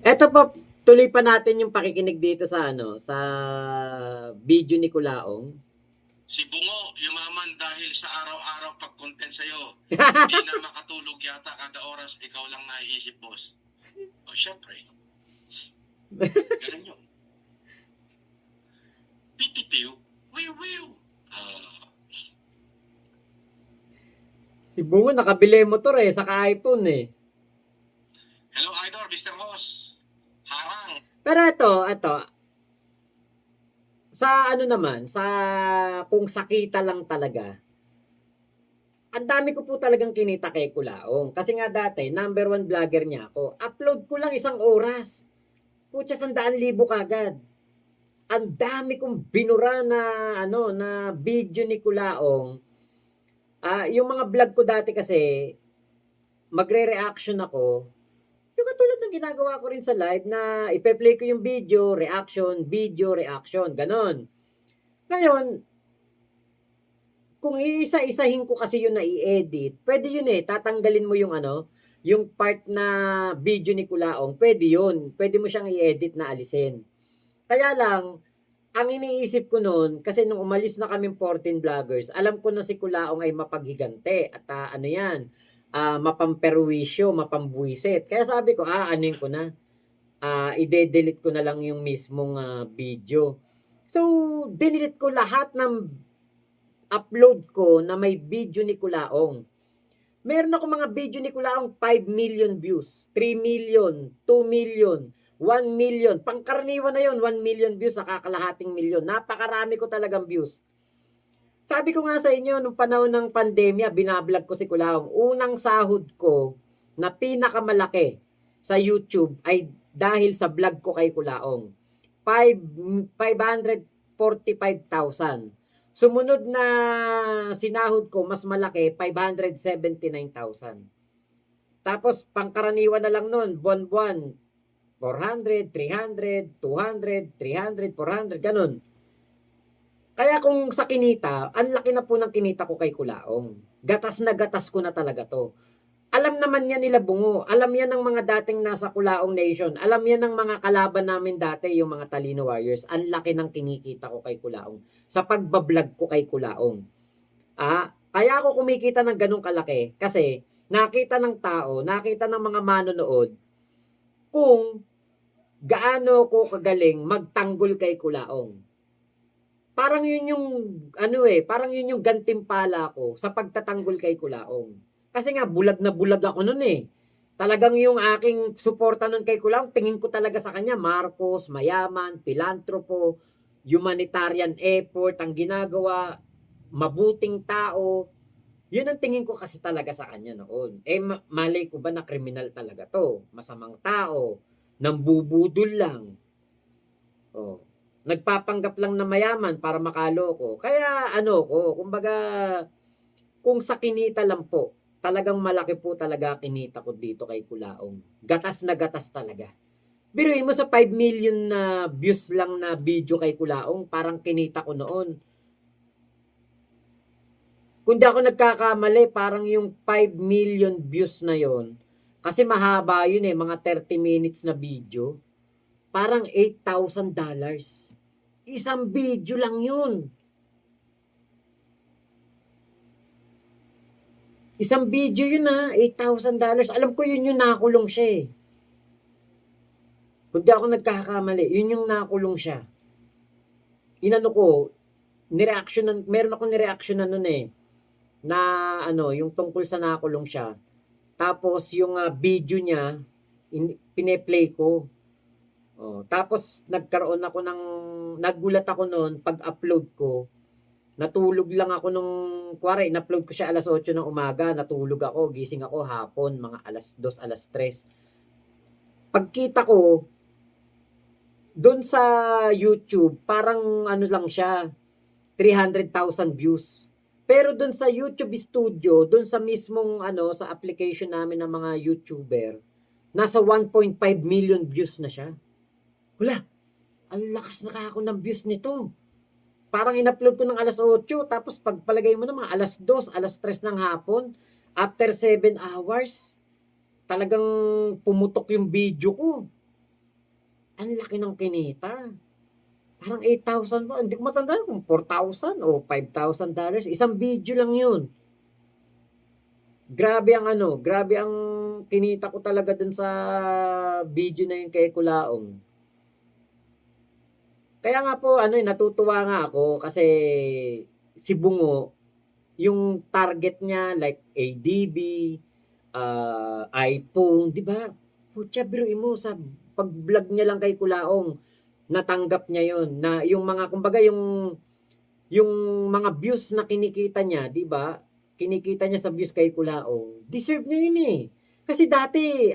Eto pa, tuloy pa natin yung pakikinig dito sa sa video ni Kulaong. Si Bungo, yumaman dahil sa araw-araw pag-content sa'yo. Di na makatulog yata kada oras, ikaw lang naiisip, boss. O, syempre. Ganun yun. Pipitiw, wiw-wiw. Si Bungo nakabili motor saka iPhone Hello, Idol, Mr. Hoss. Harang. Pero ito, sa naman, sa kung sakita lang talaga, ang dami ko po talagang kinita kay Kulaong. Kasi nga dati, number 1 vlogger niya ako. Upload ko lang 1 oras. Putya, 100,000 kagad. Ang dami kong binura na, na video ni Kulaong. Yung mga vlog ko dati kasi, magre-reaction ako. Yung katulad ng ginagawa ko rin sa live na ipe-play ko yung video, reaction, ganon. Ngayon, kung iisa-isahin ko kasi yun na i-edit, pwede yun tatanggalin mo yung yung part na video ni Kulaong, pwede yun. Pwede mo siyang i-edit na alisin. Kaya lang, ang iniisip ko noon, kasi nung umalis na kaming 14 vloggers, alam ko na si Kulaong ay mapaghigante at mapamperwisyo, mapambuisit. Kaya sabi ko, anuin ko na, ide-delete ko na lang yung mismong video. So, dinilit ko lahat ng upload ko na may video ni Kulaong. Meron ako mga video ni Kulaong 5 million views, 3 million, 2 million, 1 million. Pangkaraniwan na yon, 1 million views sa kakalahating milyon. Napakarami ko talagang views. Sabi ko nga sa inyo, nung panahon ng pandemya, binablog ko si Kulaong. Unang sahod ko na pinakamalaki sa YouTube ay dahil sa vlog ko kay Kulaong. 545,000. Sumunod na sinahod ko, mas malaki, 579,000. Tapos, pangkaraniwan na lang nun, buwan-buwan, 400, 300, 200, 300, 400, ganun. Kaya kung sa kinita, ang laki na po ng kinita ko kay Kulaong. Gatas na gatas ko na talaga to. Alam naman yan nila Bungo. Alam yan ng mga dating nasa Kulaong Nation. Alam yan ng mga kalaban namin dati, yung mga Talino Warriors. Ang laki ng kinikita ko kay Kulaong. Sa pagbablog ko kay Kulaong. Kaya ako kumikita ng ganong kalaki. Kasi nakita ng tao, nakita ng mga manonood, kung gaano ko kagaling magtanggol kay Kulaong. Parang yun yung, parang yun yung gantimpala ko sa pagtatanggol kay Kulaong. Kasi nga, bulag na bulag ako nun Talagang yung aking suporta nun kay Kulaong, tingin ko talaga sa kanya, Marcos, mayaman, pilantropo, humanitarian effort, ang ginagawa, mabuting tao. Yun ang tingin ko kasi talaga sa kanya noon. Malay ko ba na kriminal talaga to? Masamang tao, nambubudol lang. Oh. Nagpapanggap lang na mayaman para makaloko. Kaya kumbaga, kung sa kinita lang po, talagang malaki po talaga kinita ko dito kay Kulaong. Gatas na gatas talaga. Biruin mo sa 5 million na views lang na video kay Kulaong, parang kinita ko noon. Kung di ako nagkakamali, parang yung 5 million views na yon, kasi mahaba yun mga 30 minutes na video, parang $8,000. Isang video lang yun. Isang video yun $8,000. Alam ko yun yung nakulong siya Kung di ako nagkakamali, yun yung nakulong siya. Inano ko, meron akong nireactionan nun na yung tungkol sa nakulong siya. Tapos yung video niya, pineplay ko. Tapos nagulat ako noon pag-upload ko. Natulog lang ako nung, kuwari, in-upload ko siya alas 8 ng umaga, natulog ako, gising ako hapon, mga alas 2, alas 3. Pagkita ko, doon sa YouTube, parang lang siya, 300,000 views. Pero doon sa YouTube Studio, doon sa mismong sa application namin ng mga YouTuber, nasa 1.5 million views na siya. Wala, ang lakas na ako ng views nito. Parang in-upload ko ng alas 8, tapos pagpalagay mo na mga alas 2, alas 3 ng hapon, after 7 hours, talagang pumutok yung video ko. ang laki ng kinita. Parang 8,000 ba? Hindi ko matandaan kung 4,000 o $5,000. Isang video lang yun. Grabe ang kinita ko talaga dun sa video na yun kay Kulaong. Kaya nga po, natutuwa nga ako kasi si Bungo, yung target niya like ADB, iPhone, di ba? Putya, biruin mo sa pag-vlog niya lang kay Kulaong, natanggap niya yon na yung mga, kumbaga yung mga views na kinikita niya, di ba? Kinikita niya sa views kay Kulaong. Deserve niya yun eh. Kasi dati,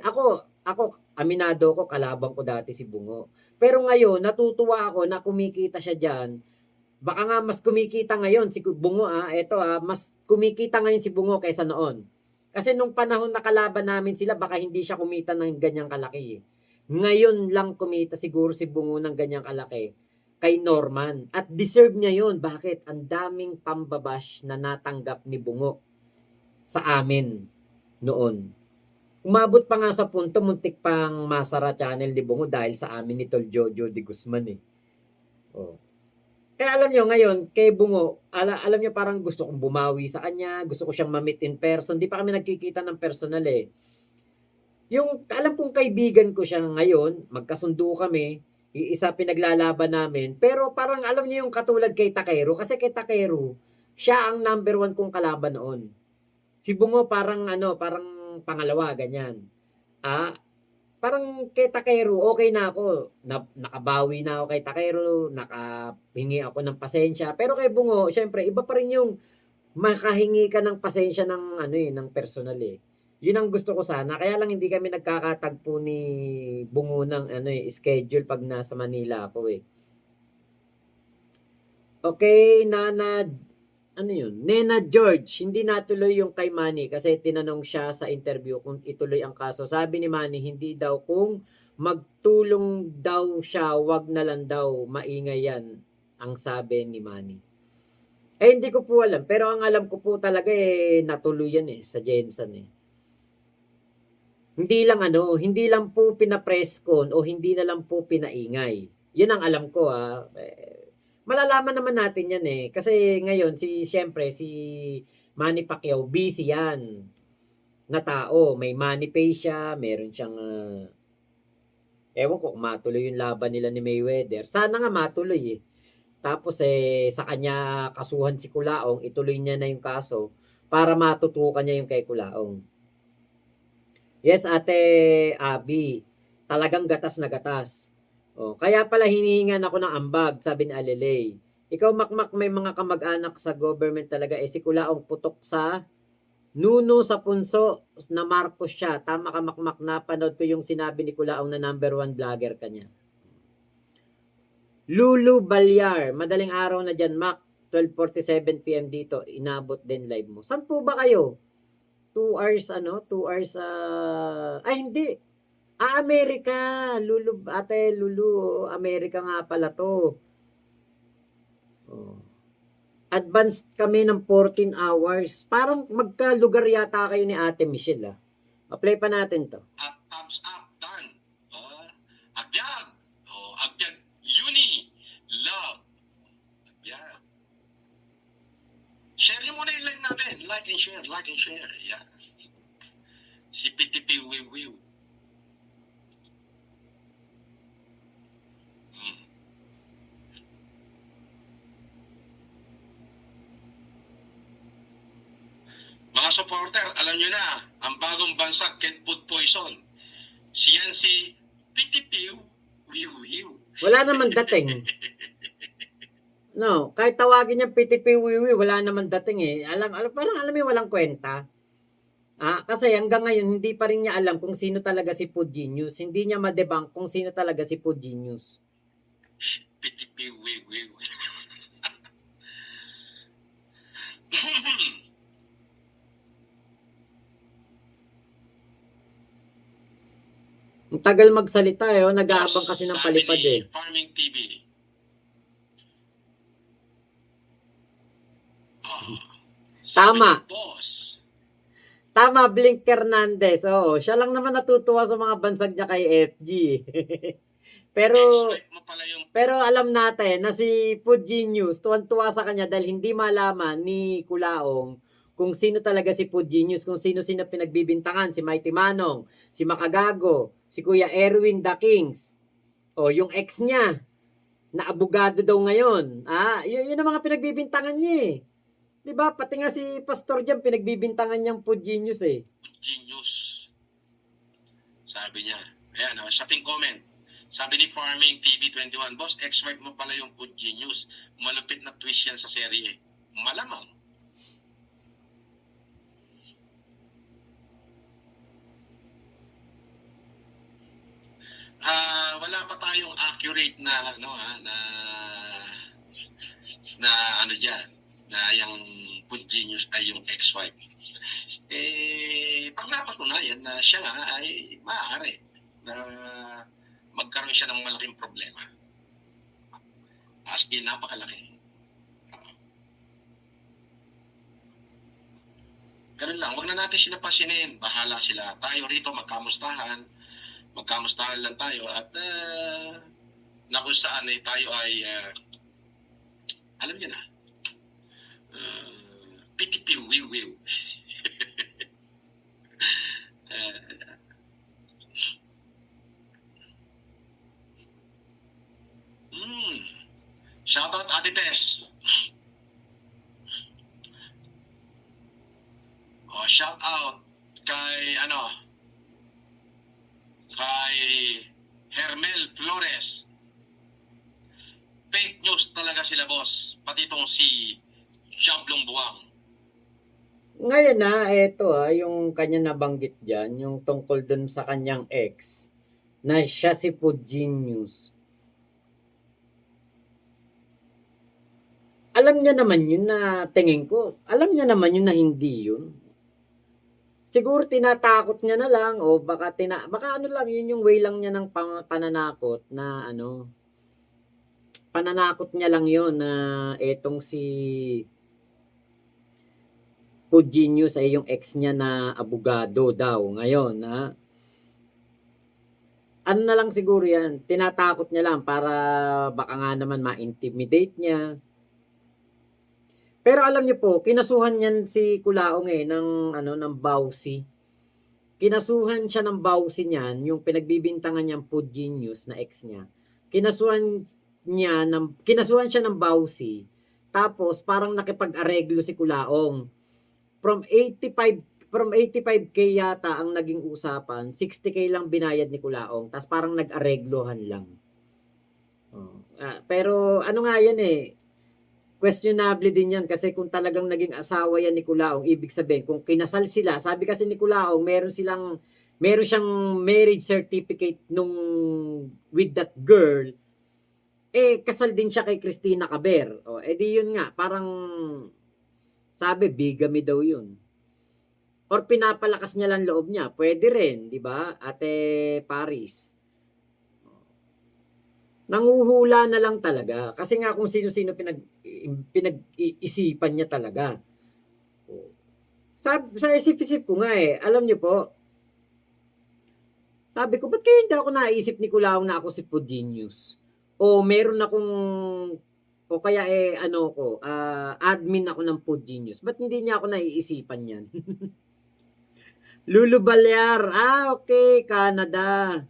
aminado ko, kalabang ko dati si Bungo. Pero ngayon, natutuwa ako na kumikita siya dyan. Baka nga mas kumikita ngayon si Bungo mas kumikita ngayon si Bungo kaysa noon. Kasi nung panahon na kalaban namin sila, baka hindi siya kumita ng ganyang kalaki. Ngayon lang kumita siguro si Bungo ng ganyang kalaki kay Norman. At deserve niya yun. Bakit? Ang daming pambabash na natanggap ni Bungo sa amin noon. Umabot pa nga sa punto, muntik pang masara channel ni Bungo dahil sa amin ni Tol Jojo de Guzman eh. Oh. Kaya alam nyo, ngayon, kay Bungo, alam nyo parang gusto kong bumawi sa kanya, gusto ko siyang ma-meet in person. Di pa kami nagkikita ng personal eh. Yung alam kong kaibigan ko siya ngayon, magkasundo kami, isa pinaglalaban namin, pero parang alam niyo yung katulad kay Takero, kasi kay Takero, siya ang number 1 kong kalaban noon. Si Bungo parang pangalawa, ganyan. Parang kay Takero, okay na ako. Nakabawi na ako kay Takero, nakahingi ako ng pasensya. Pero kay Bungo, syempre, iba pa rin yung makahingi ka ng pasensya ng personal eh. Yun ang gusto ko sana. Kaya lang hindi kami nagkakatagpo ni Bungo ng schedule pag nasa Manila ako eh. Okay, Nena George, hindi natuloy yung kay Manny kasi tinanong siya sa interview kung ituloy ang kaso. Sabi ni Manny, hindi daw kung magtulong daw siya, wag na lang daw, maingay yan, ang sabi ni Manny. Hindi ko po alam, pero ang alam ko po talaga natuloy yan sa Jensen eh. Hindi lang po pina-press con o hindi na lang po pinaingay. Yun ang alam ko malalaman naman natin yan eh. Kasi ngayon, siyempre, si Manny Pacquiao, busy yan na tao. May money pay siya, meron siyang, ewan ko kung matuloy yung laban nila ni Mayweather. Sana nga matuloy eh. Tapos sa kanya kasuhan si Kulaong, ituloy niya na yung kaso para matutukan niya yung kay Kulaong. Yes, Ate Abby, talagang gatas na gatas. Kaya pala hinihingan ako ng ambag, sabi ni Alilay. Ikaw, Makmak, may mga kamag-anak sa government talaga. Si Kulaong putok sa nuno sa punso na Marcos siya. Tama ka, Makmak, napanood ko yung sinabi ni Kulaong na number 1 vlogger kanya. Lulu Balyar, madaling araw na dyan, Mac. 12:47 PM dito, inabot din live mo. Saan po ba kayo? 2 hours, 2 hours, hindi. Amerika, Ate Lulu, Amerika nga pala to. Advanced kami ng 14 hours. Parang magkalugar yata kayo ni Ate Michelle Apply pa natin to. Thumbs up, done. Abyag. Abyag. Uni. Love. Abyag. Share nyo muna yung live natin. Like and share. Yeah. Si PTP Wiw. Mga supporter, alam nyo na, ang bagong bansag cat food poison. Siyan si PTP Wiw. Wala naman dating. No, kahit tawagin niya PTP Wiwi, wala naman dating eh. Parang alam mo walang kwenta. Kasi hanggang ngayon hindi pa rin niya alam kung sino talaga si Food Genius. Hindi niya ma-debunk kung sino talaga si Food Genius. PTP Wiw. Ang tagal magsalita nag-aabang kasi ng palipad Farming TV. Tama. Boss. Tama, Blink Hernandez. Oo, siya lang naman natutuwa sa mga bansag niya kay FG. Pero Ex-wife mo pala yung pero alam natin na si Food Genius, tuwan-tuwa sa kanya dahil hindi malaman ni Kulaong kung sino talaga si Food Genius, kung sino-sino pinagbibintangan, si Mighty Manong, si Makagago, si Kuya Erwin The Kings, o yung ex niya, na abogado daw ngayon. Yun ang mga pinagbibintangan niya eh. 'Di ba? Pati nga si Pastor diyan pinagbibintangan niyang Food Genius eh. genius. Sabi niya. Ayan, sa ping comment. Sabi ni Farming TV21, boss, ex-wife mo pala yung food genius. Malupit na twist yan sa serye. Malamang. Wala pa tayong accurate na na ano diyan, na yung food genius ay yung ex-wife. Pag napatunayan na siya nga ay maaari na magkaroon siya ng malaking problema. As in, napakalaki. Ganun lang, huwag na natin sila pasinin. Bahala sila. Tayo rito, magkamustahan lang tayo at na kung saan tayo ay alam niyo na, pitipiw-wiw-wiw. Shoutout Ate Tess. Shoutout kay kay Hermel Flores. Fake news talaga sila, boss. Pati itong si Jablong Buwang. Ngayon eto yung kanya nabanggit diyan, yung tungkol dun sa kanyang ex, na siya si Food Genius. Alam niya naman yun na tingin ko, alam niya naman yun na hindi yun. Siguro tinatakot niya na lang o baka ano lang yun yung way lang niya ng pananakot na pananakot niya lang yun na etong si Food Genius ay yung ex niya na abogado daw ngayon ano na lang siguro yan, tinatakot niya lang para baka nga naman ma-intimidate niya. Pero alam niyo po, kinasuhan niyan si Kulaong ng Bausi. Kinasuhan siya ng Bausi niyan, yung pinagbibintangan niyang Food Genius na ex niya. Kinasuhan siya ng Bausi. Tapos parang nakipag-areglo si Kulaong. From 85k yata ang naging usapan, 60k lang binayad ni Kulaong. Tapos parang nag-areglohan lang. Pero ano nga yan questionable din yan kasi kung talagang naging asawa yan ni Kulaong, ibig sabihin kung kinasal sila, sabi kasi ni Kulaong meron siyang marriage certificate with that girl, kasal din siya kay Christina Caber. Di yun nga, parang sabi bigamy daw yun. Or pinapalakas niya lang loob niya, pwede rin, di ba? Ate Paris. Nanguhula na lang talaga. Kasi nga kung sino-sino pinag-iisipan niya talaga. Sa isip-isip ko nga alam niyo po, sabi ko, ba't kaya hindi ako naisip ni Kulaong na ako si Food Genius? O meron akong, o kaya admin ako ng Food Genius. Ba't hindi niya ako naiisipan yan? Lulu Balyar, okay, Canada.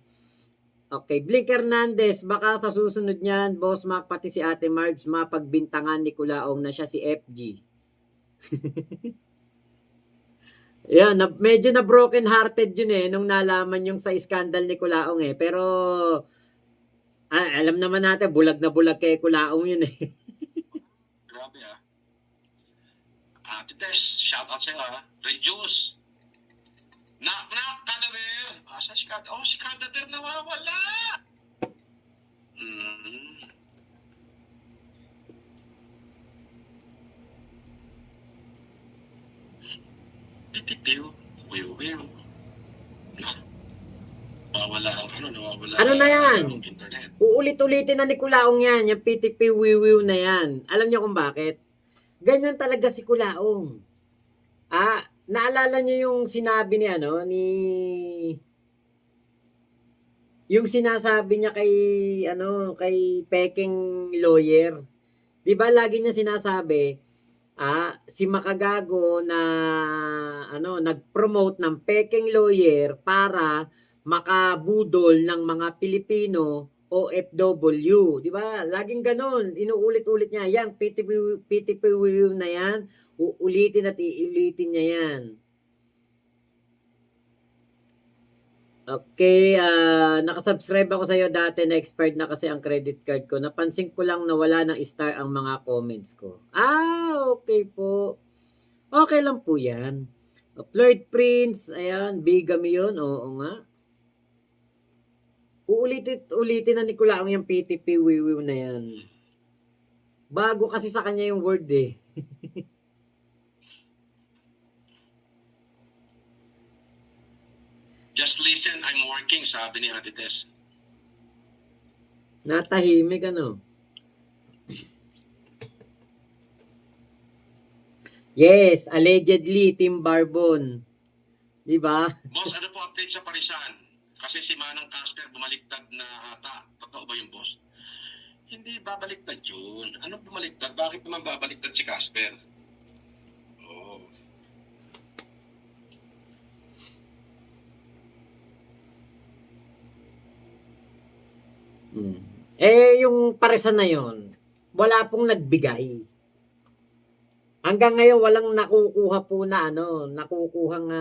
Okay, Blink Hernandez, baka sa susunod niyan, Boss Mac, pati si Ate Marbs, mapagbintangan ni Kulaong na siya si FG. Yan, medyo na broken hearted yun nung nalaman yung sa scandal ni Kulaong Pero, alam naman natin, bulag na bulag kay Kulaong yun Grabe Ate Tess, shout out sa'yo Reduce. Knock, Kadaver. Asa si Kadaver? Si Kadaver nawawala. Titipiw. Wiw. Nawawala Ano na yan? ang internet. Uulit-ulitin na ni Kulaong yan, yung PTP wiwiw na yan. Alam niyo kung bakit? Ganyan talaga si Kulaong. Naalala niyo yung sinabi ni yung sinasabi niya kay kay peking lawyer. 'Di ba lagi niya sinasabi, si Makagago na nag-promote ng peking lawyer para makabudol ng mga Pilipino OFW, 'di ba? Laging gano'n, inuulit-ulit niya, "Yang PTPWW na 'yan, uulitin at iulitin niya 'yan." Okay, naka-subscribe ako sa'yo dati na expired na kasi ang credit card ko. Napansin ko lang na wala ng star ang mga comments ko. Okay po. Okay lang po 'yan. Floyd Prince, ayan, bigamy 'yun, oo nga. Uulitin na ni Kulaong yung PTP wiwiw na 'yan. Bago kasi sa kanya yung word eh. Just listen, I'm working, sabi ni Ate Tess. Natahimik ano. Yes, allegedly Team Barbon. 'Di ba? Boss, ano po update sa Parisan? Kasi si Manang Casper bumaliktad na ata. Totoo ba yung boss? Hindi babaliktad yun. Ano bumaliktad? Bakit naman babaliktad si Casper? Oh. Yung Parisan na yon, wala pong nagbigay. Hanggang ngayon walang nakukuha po na nakukuhang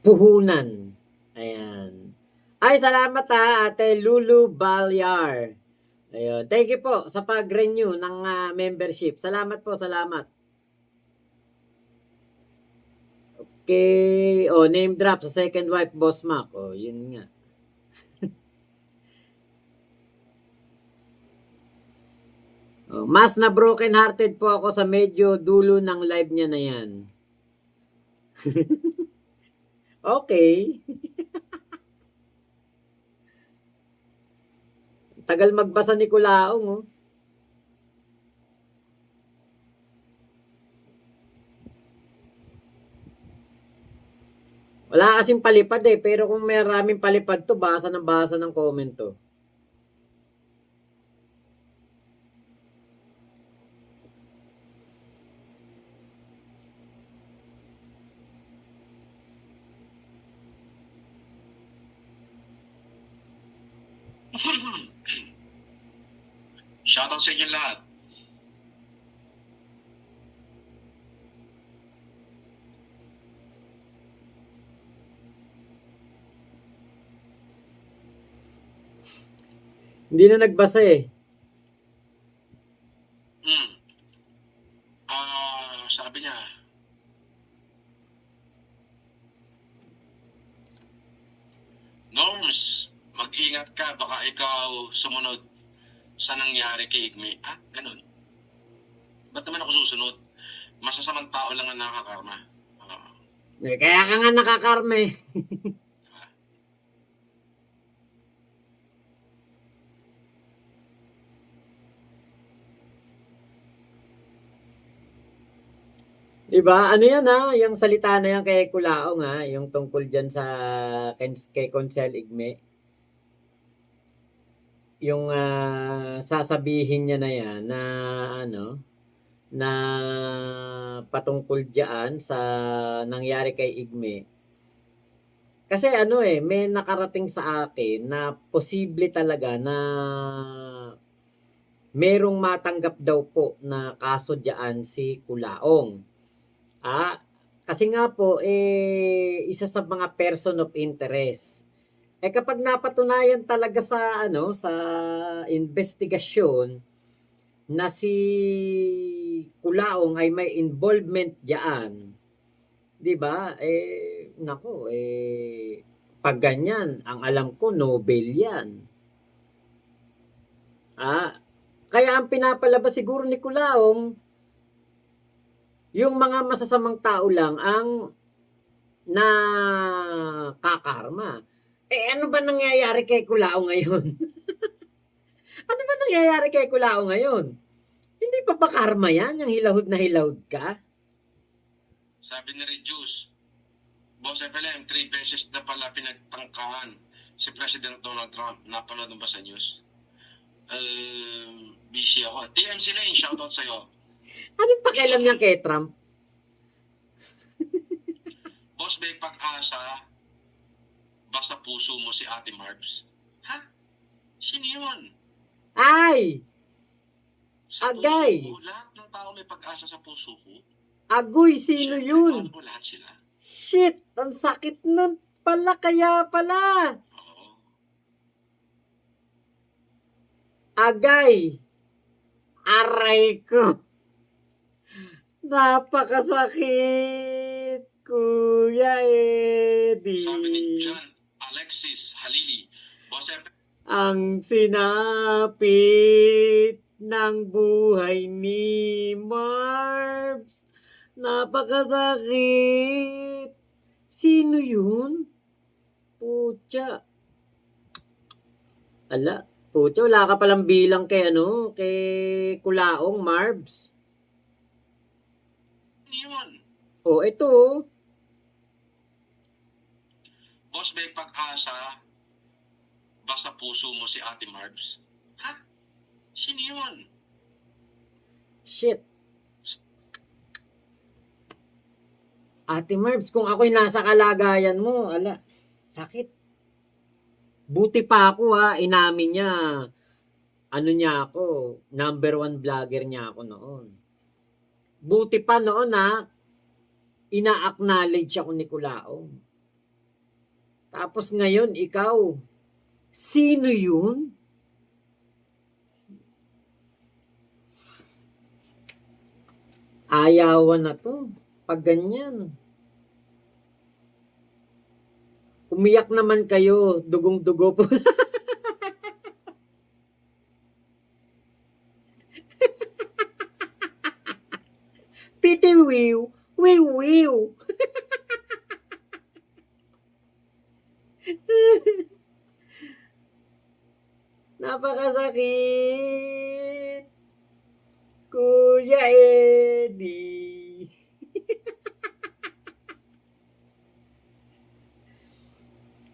puhunan. Ayan. Ay, salamat Ate Lulu Balyar. Ayun. Thank you po sa pag-renew ng membership. Salamat po, salamat. Okay. Name drop sa second wife, Boss Mac. Yun nga. Mas na broken hearted po ako sa medyo dulo ng live niya na yan. Okay. Tagal magbasa ni Kulaong, oh. Wala kasing palipad eh, pero kung may maraming palipad to, basa ng comment to. Shoutout sa inyo lahat. Hindi na nagbasa eh. Sabi niya, Norms, mag-ingat ka, baka ikaw sumunod sa nangyari kay Igme. Ganun. Ba't naman ako susunod? Masasamang tao lang ang nakakarma. Kaya ka nga nakakarma eh. Diba? Ano yan yung salita na yan kay Kulaong yung tungkol dyan sa kay Consel Igme. Yung sasabihin niya na yan na na patungkol diyan sa nangyari kay Igme. Kasi may nakarating sa akin na posible talaga na merong matanggap daw po na kaso diyan si Kulaong. Kasi nga po, isa sa mga person of interest. Kapag napatunayan talaga sa sa investigasyon na si Kulaong ay may involvement diyan, 'di ba? Nako, pag ganyan, ang alam ko Nobel 'yan. Kaya ang pinapalabas siguro ni Kulaong, yung mga masasamang tao lang ang nakakarma. Ano ba nangyayari kay Kulaong ngayon? Ano ba nangyayari kay Kulaong ngayon? Hindi pa ba karma yan? Yung hilahod na hilahod ka? Sabi ni Reduce, Boss FLM, 3 beses na pala pinagtangkaan si President Donald Trump. Napanood mo ba sa news? Busy ako. TMC Lane, shoutout sa'yo. Anong pakialam niya kay Trump? Boss, may pag-asa, basta puso mo si Ate Marbs. Ha? Sino yun? Ay! Sa Agay! puso ko, lahat ng tao may pag-asa sa puso ko. Agoy, sino Siyempre, yun? mahal ko lahat sila. Shit! Ang sakit nun pala, kaya pala. Oo. Agay! Aray ko! Napakasakit! Kuya Sabi ni Eddie! John Alexis Halili, Boss FLM, Ang sinapit ng buhay ni Marbs. Napakasakit. Sino yun? Putya. Ala, putya, wala ka palang bilang kay kay Kulaong Marbs. sino yun? Oh, ito. Boss, may pag-asa, basta puso mo si Ate Marbs. Ha? Sino yun? Shit. Ate Marbs, kung ako'y nasa kalagayan mo, ala, sakit. Buti pa ako inamin niya. Ano niya ako, #1 vlogger niya ako noon. Buti pa noon ina-acknowledge ako ni Kulaong. Tapos ngayon, ikaw, sino yun? Ayawan na to. Pag ganyan. Umiyak naman kayo, dugong-dugo po. Pitiwiw, wiw-wiw. Napakasakit. Kuya Eddie.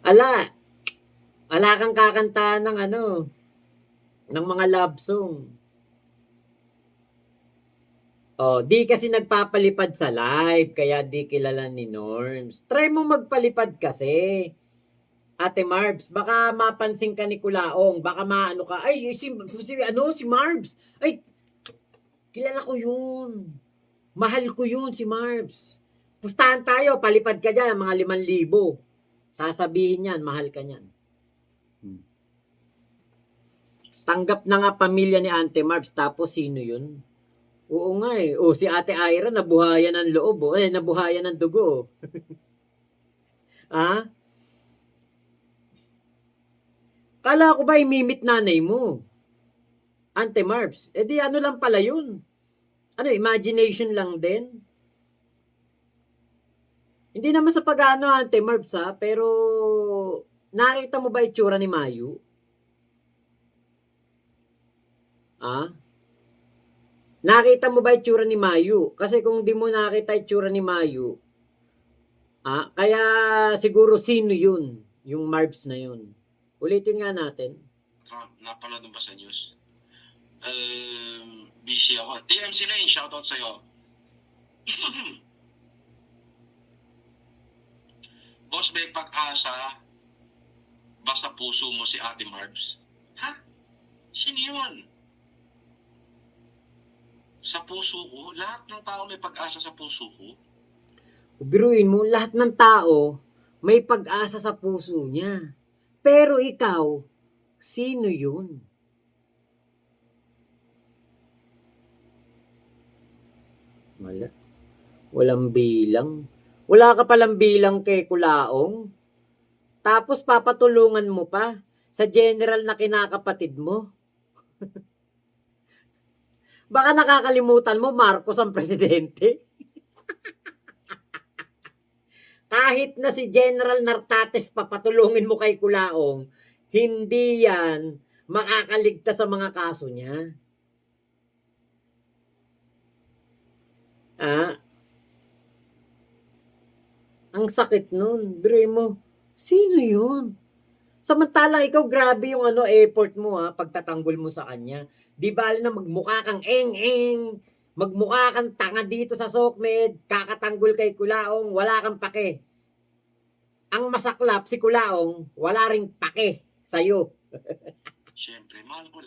Ala kang kakanta ng ng mga love song. Oh, di kasi nagpapalipad sa live, kaya di kilala ni Norms. Try mo magpalipad kasi. Ate Marbs, baka mapansin ka ni Kulaong, baka maano ka, ay, si Marbs, ay, kilala ko yun. Mahal ko yun, si Marbs. Pustahan tayo, palipad ka dyan, mga 5,000. Sasabihin yan, mahal ka niyan. Tanggap na nga pamilya ni Ate Marbs, tapos sino yun? Oo nga O, si Ate Ira, nabuhayan ng loob, nabuhayan ng dugo. Ha? Kala ko ba imimit nanay mo? Ante Marbs. Di ano lang pala yun. Imagination lang din. Hindi naman sa pag-ano, Ante Marbs pero nakita mo ba itsura ni Mayu? Nakita mo ba itsura ni Mayu? Kasi kung di mo nakita itsura ni Mayu, kaya siguro sino yun? Yung Marbs na yun. Ulitin nga natin. Trump, napanood mo ba sa news? Busy ako. TMC Lane, shoutout sa'yo. Boss, may pag-asa, basta puso mo si Ate Marbs. Ha? Sino yun? Sa puso ko, lahat ng tao may pag-asa sa puso ko. Biruin mo, lahat ng tao may pag-asa sa puso niya. Pero ikaw, sino yun? Wala. Walang bilang. Wala ka palang bilang kay Kulaong. Tapos papatulungan mo pa sa general na kinakapatid mo. Baka nakakalimutan mo, Marcos ang presidente. Kahit na si General Nartates papatulungin mo kay Kulaong, hindi yan makakaligtas sa mga kaso niya. Ang sakit nun. Biro mo, sino yun? Samantalang ikaw, grabe yung effort mo pagtatanggol mo sa kanya. Di bali na magmukha kang eng-eng, magmukha kang tanga dito sa Sokmed, kakatanggol kay Kulaong, wala kang pake. Ang masaklap, si Kulaong, wala ring pake sa'yo. Siyempre, mahal ko.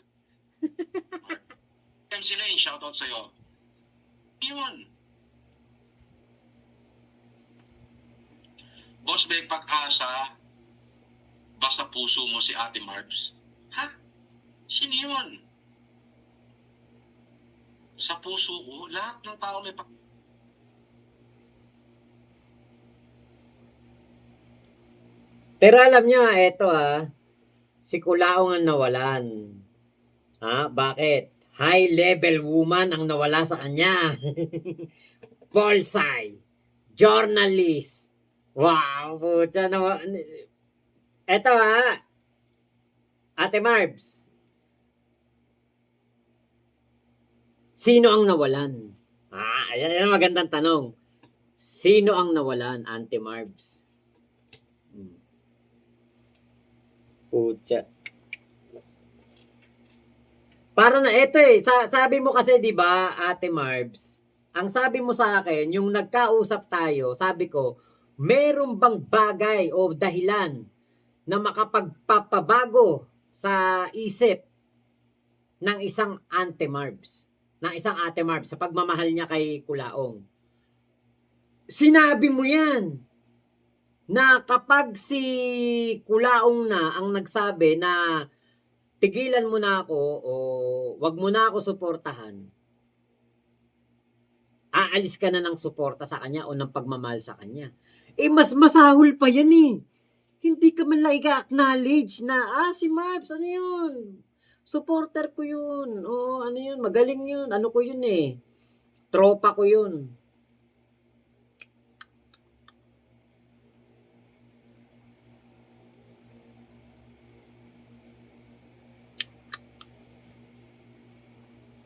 MC Lane, shoutout sa'yo. Yun. Boss Bay, pag-asa, basta puso mo si Ate Marbs. Ha? Sino yun? Sa puso ko, lahat ng tao may Pero alam niyo, eto si Kulaong ang nawalan. Bakit? High level woman ang nawala sa kanya. Bullseye. Journalist. Wow, putya na. Eto Ate Marbs. Sino ang nawalan? Ayan magandang tanong. Sino ang nawalan, Ate Marbs? Putya. Para na eto sabi mo kasi 'di ba, Ate Marbs, ang sabi mo sa akin, yung nagkausap tayo, sabi ko, meron bang bagay o dahilan na makapagpapabago sa isip ng isang Ate Marbs, ng isang Ate Marbs sa pagmamahal niya kay Kulaong? Sinabi mo yan na kapag si Kulaong na ang nagsabi na tigilan mo na ako o wag mo na ako suportahan, aalis ka na ng suporta sa kanya o ng pagmamahal sa kanya. Mas masahol pa yan Hindi ka man lang i-acknowledge na, si Marbs, ano yun? Supporter ko yun. O, ano yun? Magaling yun. Ano ko yun Tropa ko yun.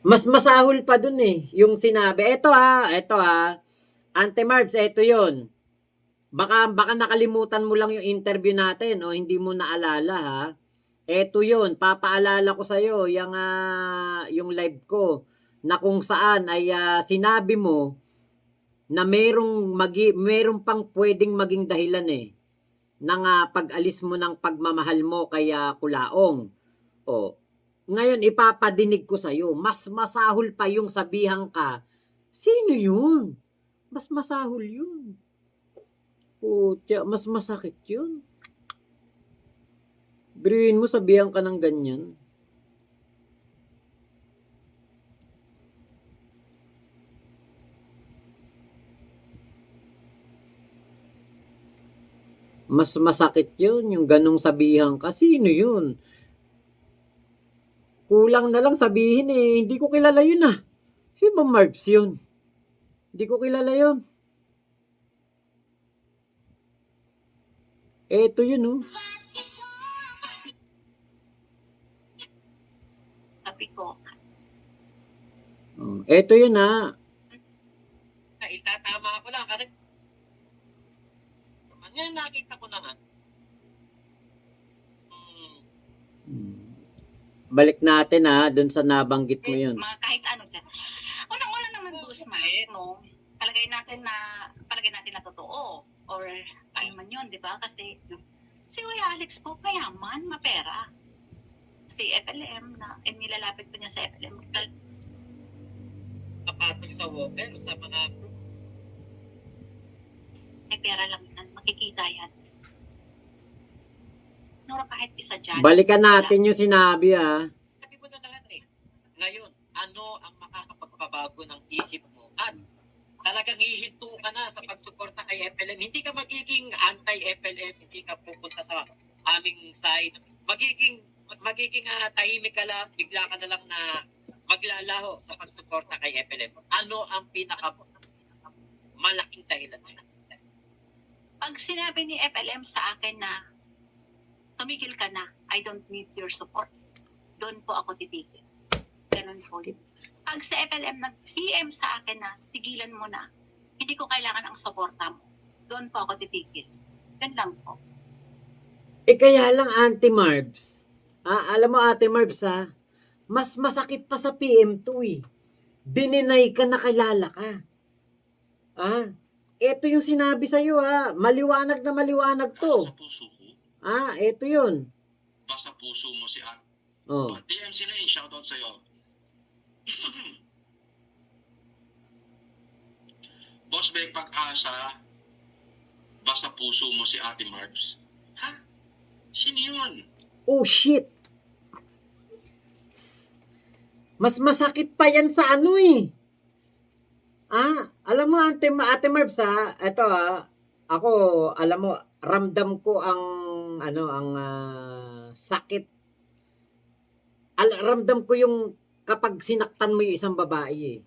Mas masahol pa dun yung sinabi. Ito Ante Marbs, ito yun. Baka nakalimutan mo lang yung interview natin o hindi mo naalala Ito yun, papaalala ko sa'yo yung live ko na kung saan ay sinabi mo na merong pang pwedeng maging dahilan ng pag-alis mo ng pagmamahal mo kay Kulaong. Ngayon, ipapadinig ko sa'yo, mas masahol pa yung sabihan ka, sino yun? Mas masahol yun. Putya, mas masakit yun. Biruin mo, sabihan ka ng ganyan. Mas masakit yun, yung ganong sabihan ka. Sino yun? Kulang na lang sabihin hindi ko kilala yun Sino ba Marbs yun? Hindi ko kilala yun. Eto yun Sabi ko. Eto yun Itatama ko lang kasi ngayon nakita ko na Balik natin dun sa nabanggit mo yun. Mga kahit ano dyan. Unang-una naman Guzman, no? Palagay natin na totoo. Or ano man yun, di ba? Kasi si Kuya Alex po, payaman, mapera. Si FLM na, nilalapit pa niya sa FLM. kapatol sa Walker, sa mga May pera lang yan, makikita yan. Nora kahit isa dyan. Balikan natin yung sinabi sabi mo na lahat Ngayon, ano ang makakapagpabago ng isip mo? At talagang hihinto ka na sa pagsuporta kay FLM. Hindi ka magiging anti-FLM, hindi ka pupunta sa aming side. Magiging tahimik ka lang, bigla ka na lang na maglalaho sa pagsuporta kay FLM. Ano ang malaking dahilan mo? Pag sinabi ni FLM sa akin na tumigil ka na, I don't need your support. Doon po ako titigil. Ganun po yun. Pag sa FLM nag-PM sa akin na tigilan mo na, hindi ko kailangan ang suporta mo. doon po ako titigil. Yan lang po. Kaya lang, Auntie Marbs. Alam mo, Ate Marbs, mas masakit pa sa PM2 eh. Dininay ka na kilala ka. Ito yung sinabi sa'yo maliwanag na maliwanag Basta to. sa puso ko. Ito yun. Basta puso mo si Ate. Oh. TMC Lane, shoutout sa'yo. Boss Beng Pag-asa, basta puso mo si Ate Marbs. Ha? Sino yun? Oh shit. Mas masakit pa yan sa ano eh. Alam mo Ate Marbs ito ako alam mo ramdam ko ang sakit. Ramdam ko yung kapag sinaktan mo yung isang babae eh.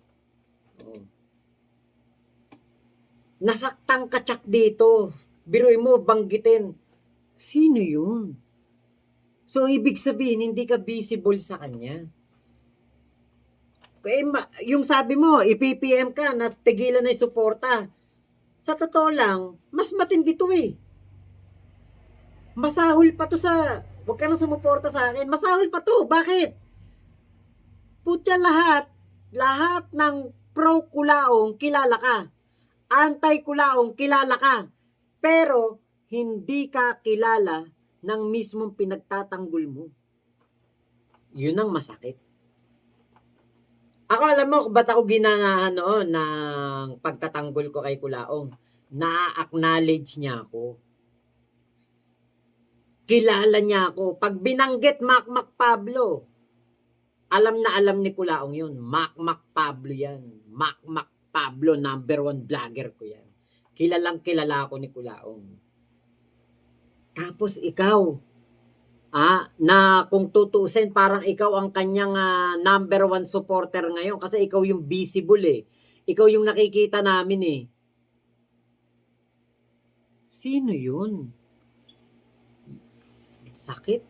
Oh. Nasaktan ka tsak dito. Biruin mo, banggitin. Sino yun? So, ibig sabihin, hindi ka visible sa kanya. Yung sabi mo, ipipm ka, natigilan na yung suporta. Sa totoo lang, mas matindi to eh. Masahol pa to sa, huwag ka nang sumuporta sa akin. Masahol pa to. Bakit? Putya lahat ng pro-kulaong kilala ka. Anti-kulaong kilala ka. Pero, hindi ka kilala ng mismong pinagtatanggol mo. Yun ang masakit. Ako alam mo kung ba't ako ginanahan noon ng pagtatanggol ko kay Kulaong. Na-acknowledge niya ako. Kilala niya ako. Pag binanggit Mac Pablo, alam na alam ni Kulaong yun. Mac Pablo yan. Mac Pablo, number 1 vlogger ko yan. Kilalang kilala ako ni Kulaong. Tapos ikaw, na kung tutuusin parang ikaw ang kanyang number 1 supporter ngayon kasi ikaw yung visible eh. Ikaw yung nakikita namin eh. Sino yun? Sakit.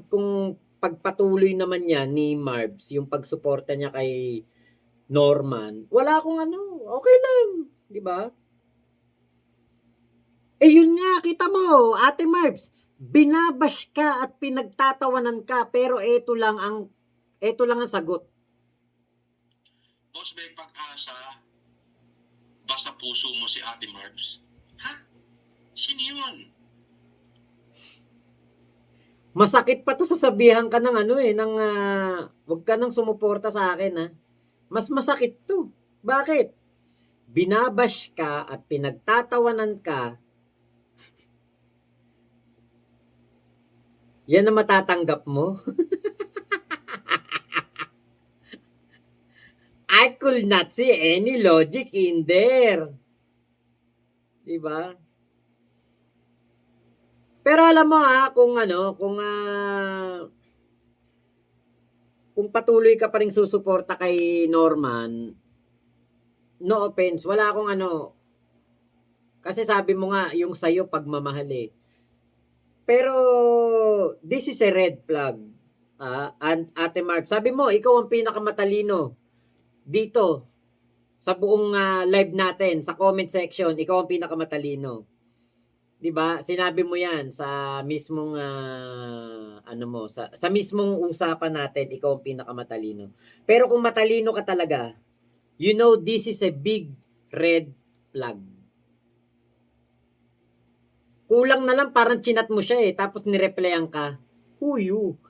Kung pagpatuloy naman yan ni Marbs, yung pagsuporta niya kay Norman, wala akong okay lang, di ba? Yun nga, kita mo, Ate Marbs, binabash ka at pinagtatawanan ka, pero ito lang ang sagot. Boss Beng Pag-asa, basta puso mo si Ate Marbs. Ha? Sino yun? Masakit pa to sasabihan ka ng wag ka nang sumuporta sa akin Mas masakit to. Bakit? Binabash ka at pinagtatawanan ka. Yan ang matatanggap mo? I could not see any logic in there. Diba? Pero alam mo kung patuloy ka pa rin susuporta kay Norman, no offense, wala akong kasi sabi mo nga, yung sayo pagmamahal eh. Pero, this is a red flag. Ate Marv, sabi mo, ikaw ang pinakamatalino dito sa buong live natin, sa comment section, ikaw ang pinakamatalino. 'Di ba? Sinabi mo 'yan sa mismong sa mismong usapan natin, ikaw ang pinakamatalino. Pero kung matalino ka talaga, you know this is a big red flag. Kulang na lang parang chinat mo siya tapos nireplyan ka. Who you?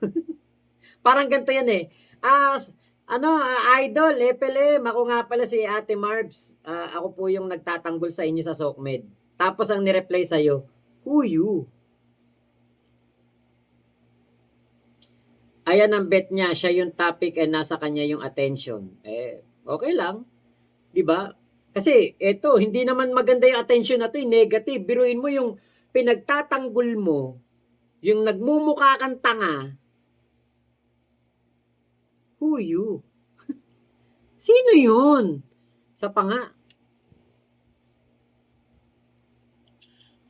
Parang ganito 'yan idol, FLM, ako nga pala si Ate Marbs. Ako po yung nagtatanggol sa inyo sa SOCMED. Tapos ang nireply sa'yo, who you? Ayan ang bet niya, siya yung topic nasa kanya yung attention. Okay lang. 'Di ba? Kasi eto, hindi naman maganda yung attention na to, negative. Biruin mo yung pinagtatanggol mo, yung nagmumukha kang tanga. Who you? Sino yun? Sa panga.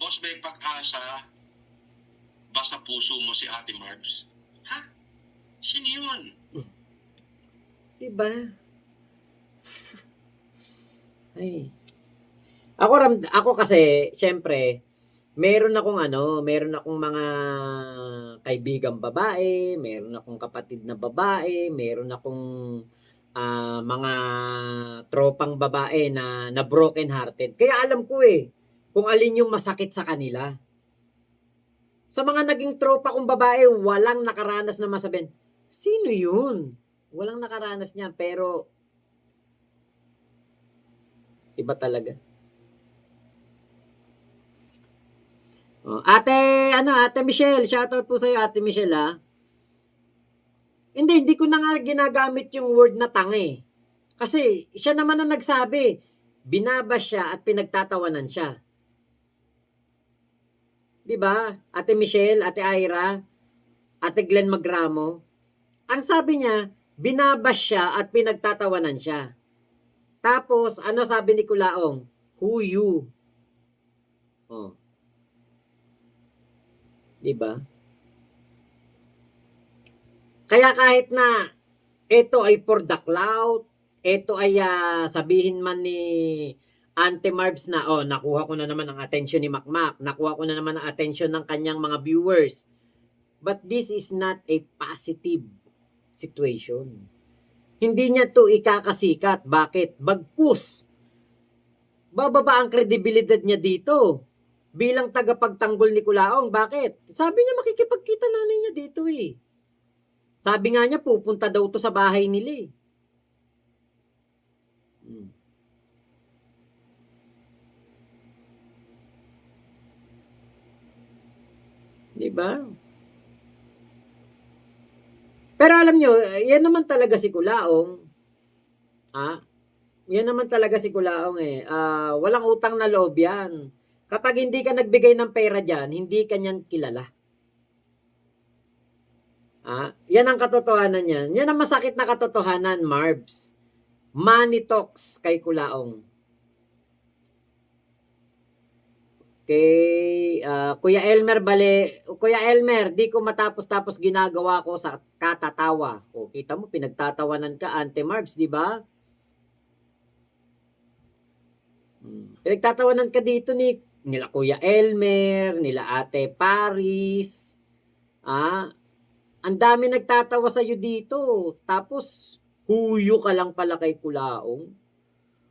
Boss Beng Pag-asa, basta puso mo si Ate Marbs. Ha? Sino yun? Diba? Ay. Ako kasi, syempre, meron akong mga kaibigang babae, meron akong kapatid na babae, meron akong mga tropang babae na broken hearted. Kaya alam ko kung alin yung masakit sa kanila. Sa mga naging tropa kong babae, walang nakaranas na masabihin, sino yun? Walang nakaranas niya, pero iba talaga. Oh, Ate Michelle, shoutout po sa'yo, Ate Michelle, ha? Hindi ko na nga ginagamit yung word na tanga eh. Kasi siya naman ang nagsabi, binabash siya at pinagtatawanan siya. 'Di ba? Ate Michelle, Ate Ira, Ate Glenn Magramo. Ang sabi niya, binabash siya at pinagtatawanan siya. Tapos, ano sabi ni Kulaong? Who you? Oh. 'Di ba? Kaya kahit na ito ay for the clout, ito ay sabihin man ni Auntie Marbs na, nakuha ko na naman ang attention ni Makmak, nakuha ko na naman ang attention ng kanyang mga viewers. But this is not a positive situation. Hindi niya to ikakasikat. Bakit? Bagkus. Bababa ang kredibilidad niya dito. Bilang tagapagtanggol ni Kulaong. Bakit? Sabi niya makikipagkita nanay niya dito eh. Sabi nga niya, pupunta daw to sa bahay nila eh. Diba? Pero alam nyo, yan naman talaga si Kulaong. Yan naman talaga si Kulaong eh. Walang utang na loob yan. Kapag hindi ka nagbigay ng pera dyan, hindi ka niyan kilala. Yan ang katotohanan yan. Yan ang masakit na katotohanan, Marbs. Money talks kay Kulaong. Kay Kuya Elmer, di ko matapos-tapos ginagawa ko sa katatawa. Kita mo, pinagtatawanan ka, Ante Marbs, di ba? Pinagtatawanan ka dito nila Kuya Elmer, nila Ate Paris. Ang dami nagtatawa sa iyo dito. Tapos, huyo ka lang pala kay Kulaong.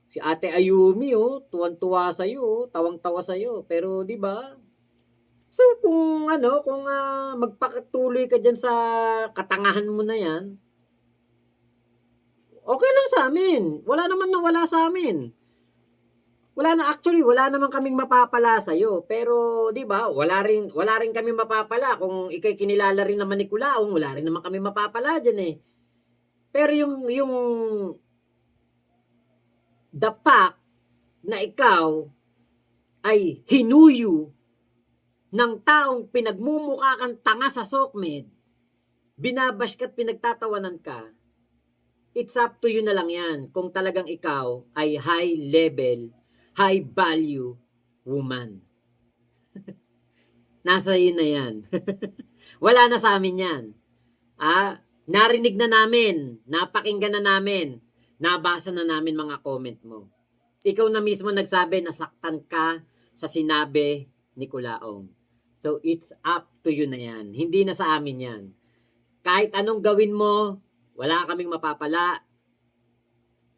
Si Ate Ayumi, tuwan-tuwa sa iyo, tawang-tawa sa iyo. Pero 'di ba? So kung magpakatuloy ka diyan sa katangahan mo na 'yan, okay lang sa amin. Wala naman nawala sa amin. Wala naman kaming mapapala sa iyo. Pero 'di ba? Wala rin kaming mapapala kung ikay kinilala rin naman ni Kulaong, wala rin naman kami mapapala diyan eh. Pero yung the fact na ikaw ay hinuyo ng taong pinagmumukha kang tanga sa SOCMED, binabash ka at pinagtatawanan ka, it's up to you na lang yan kung talagang ikaw ay high level, high value woman. Nasa iyo na yan. Wala na sa amin yan. Narinig na namin, napakinggan na namin, nabasa na namin mga comment mo. Ikaw na mismo nagsabi, nasaktan ka sa sinabi ni Kulaong. So, it's up to you na yan. Hindi na sa amin yan. Kahit anong gawin mo, wala kaming mapapala,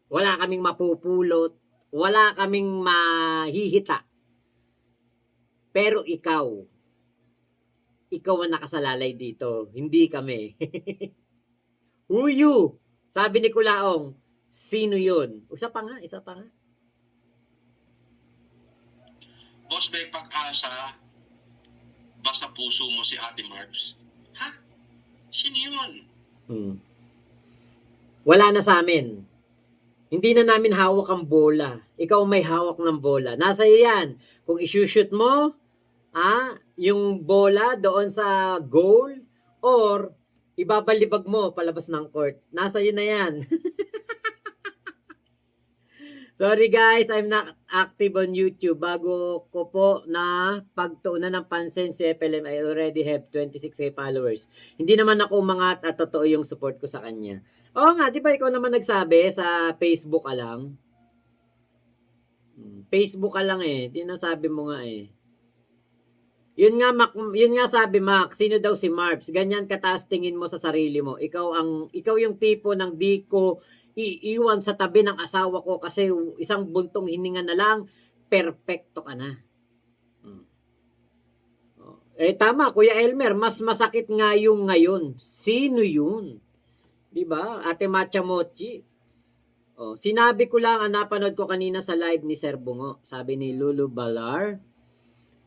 wala kaming mapupulot, wala kaming mahihita. Pero ikaw ang nakasalalay dito. Hindi kami. Who you? Sabi ni Kulaong, sino yun? Isa pa nga. Boss, may pag-asa ba sa puso mo si Ate Marbs? Sino yun? Wala na sa amin. Hindi na namin hawak ang bola. Ikaw may hawak ng bola. Nasa iyo yan. Kung isushoot mo, yung bola doon sa goal, or ibabalibag mo palabas ng court. Nasa iyo na yan. Sorry guys, I'm not active on YouTube. Bago ko po na pagtuunan ng pansin si FLM, I already have 26k followers. Hindi naman ako umangat at totoo yung support ko sa kanya. Oo nga, di ba ikaw naman nagsabi sa Facebook ka lang? Facebook ka lang eh. Di nasabi mo nga eh. Yun nga sabi Mac, sino daw si Marps? Ganyan kataas tingin mo sa sarili mo. Ikaw yung tipo ng di ko iiwan sa tabi ng asawa ko kasi isang buntong hininga na lang, perpekto ka na. Tama, Kuya Elmer, mas masakit nga yung ngayon. Sino yun? 'Di ba? Ate Matcha Mochi. Sinabi ko lang ang napanood ko kanina sa live ni Sir Bungo. Sabi ni Lulu Balar,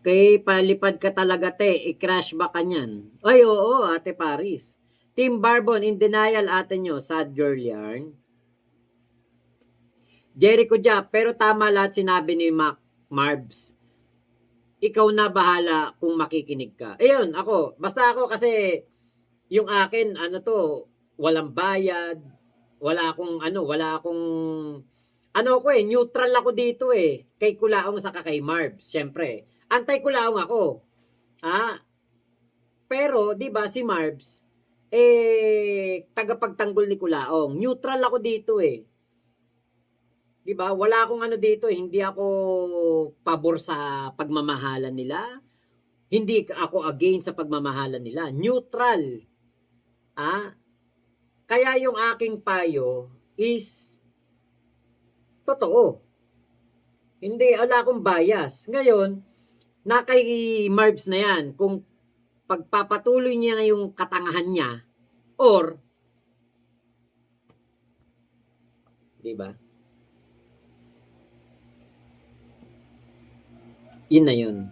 kay palipad ka talaga te, i-crash ba ka niyan? Ay oo, Ate Paris. Team Barbon, in denial ate nyo, sad girl yarn. Jericho Jap, pero tama lahat sinabi ni Marbs. Ikaw na bahala kung makikinig ka. Ayun, ako. Basta ako kasi yung akin, walang bayad. Wala akong ko neutral ako dito eh. Kay Kulaong saka kay Marbs, syempre. Antay-Kulaong ako. Pero, di ba, si Marbs, tagapagtanggol ni Kulaong. Neutral ako dito eh. Di ba? Wala akong dito eh. Hindi ako pabor sa pagmamahalan nila. Hindi ako against sa pagmamahalan nila. Neutral. Kaya yung aking payo is totoo. Hindi, wala akong bias. Ngayon, na kay Marbs na yan, kung pagpapatuloy niya yung katangahan niya, or, di ba? Yun na yun.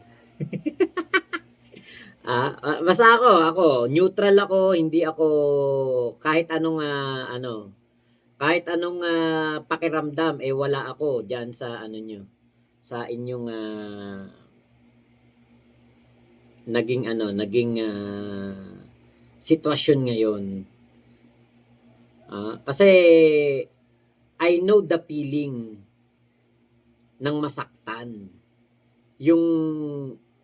Basta ako, neutral ako, hindi ako, kahit anong, pakiramdam, wala ako dyan sa, sa inyong, naging sitwasyon ngayon. Kasi, I know the feeling ng masaktan. Yung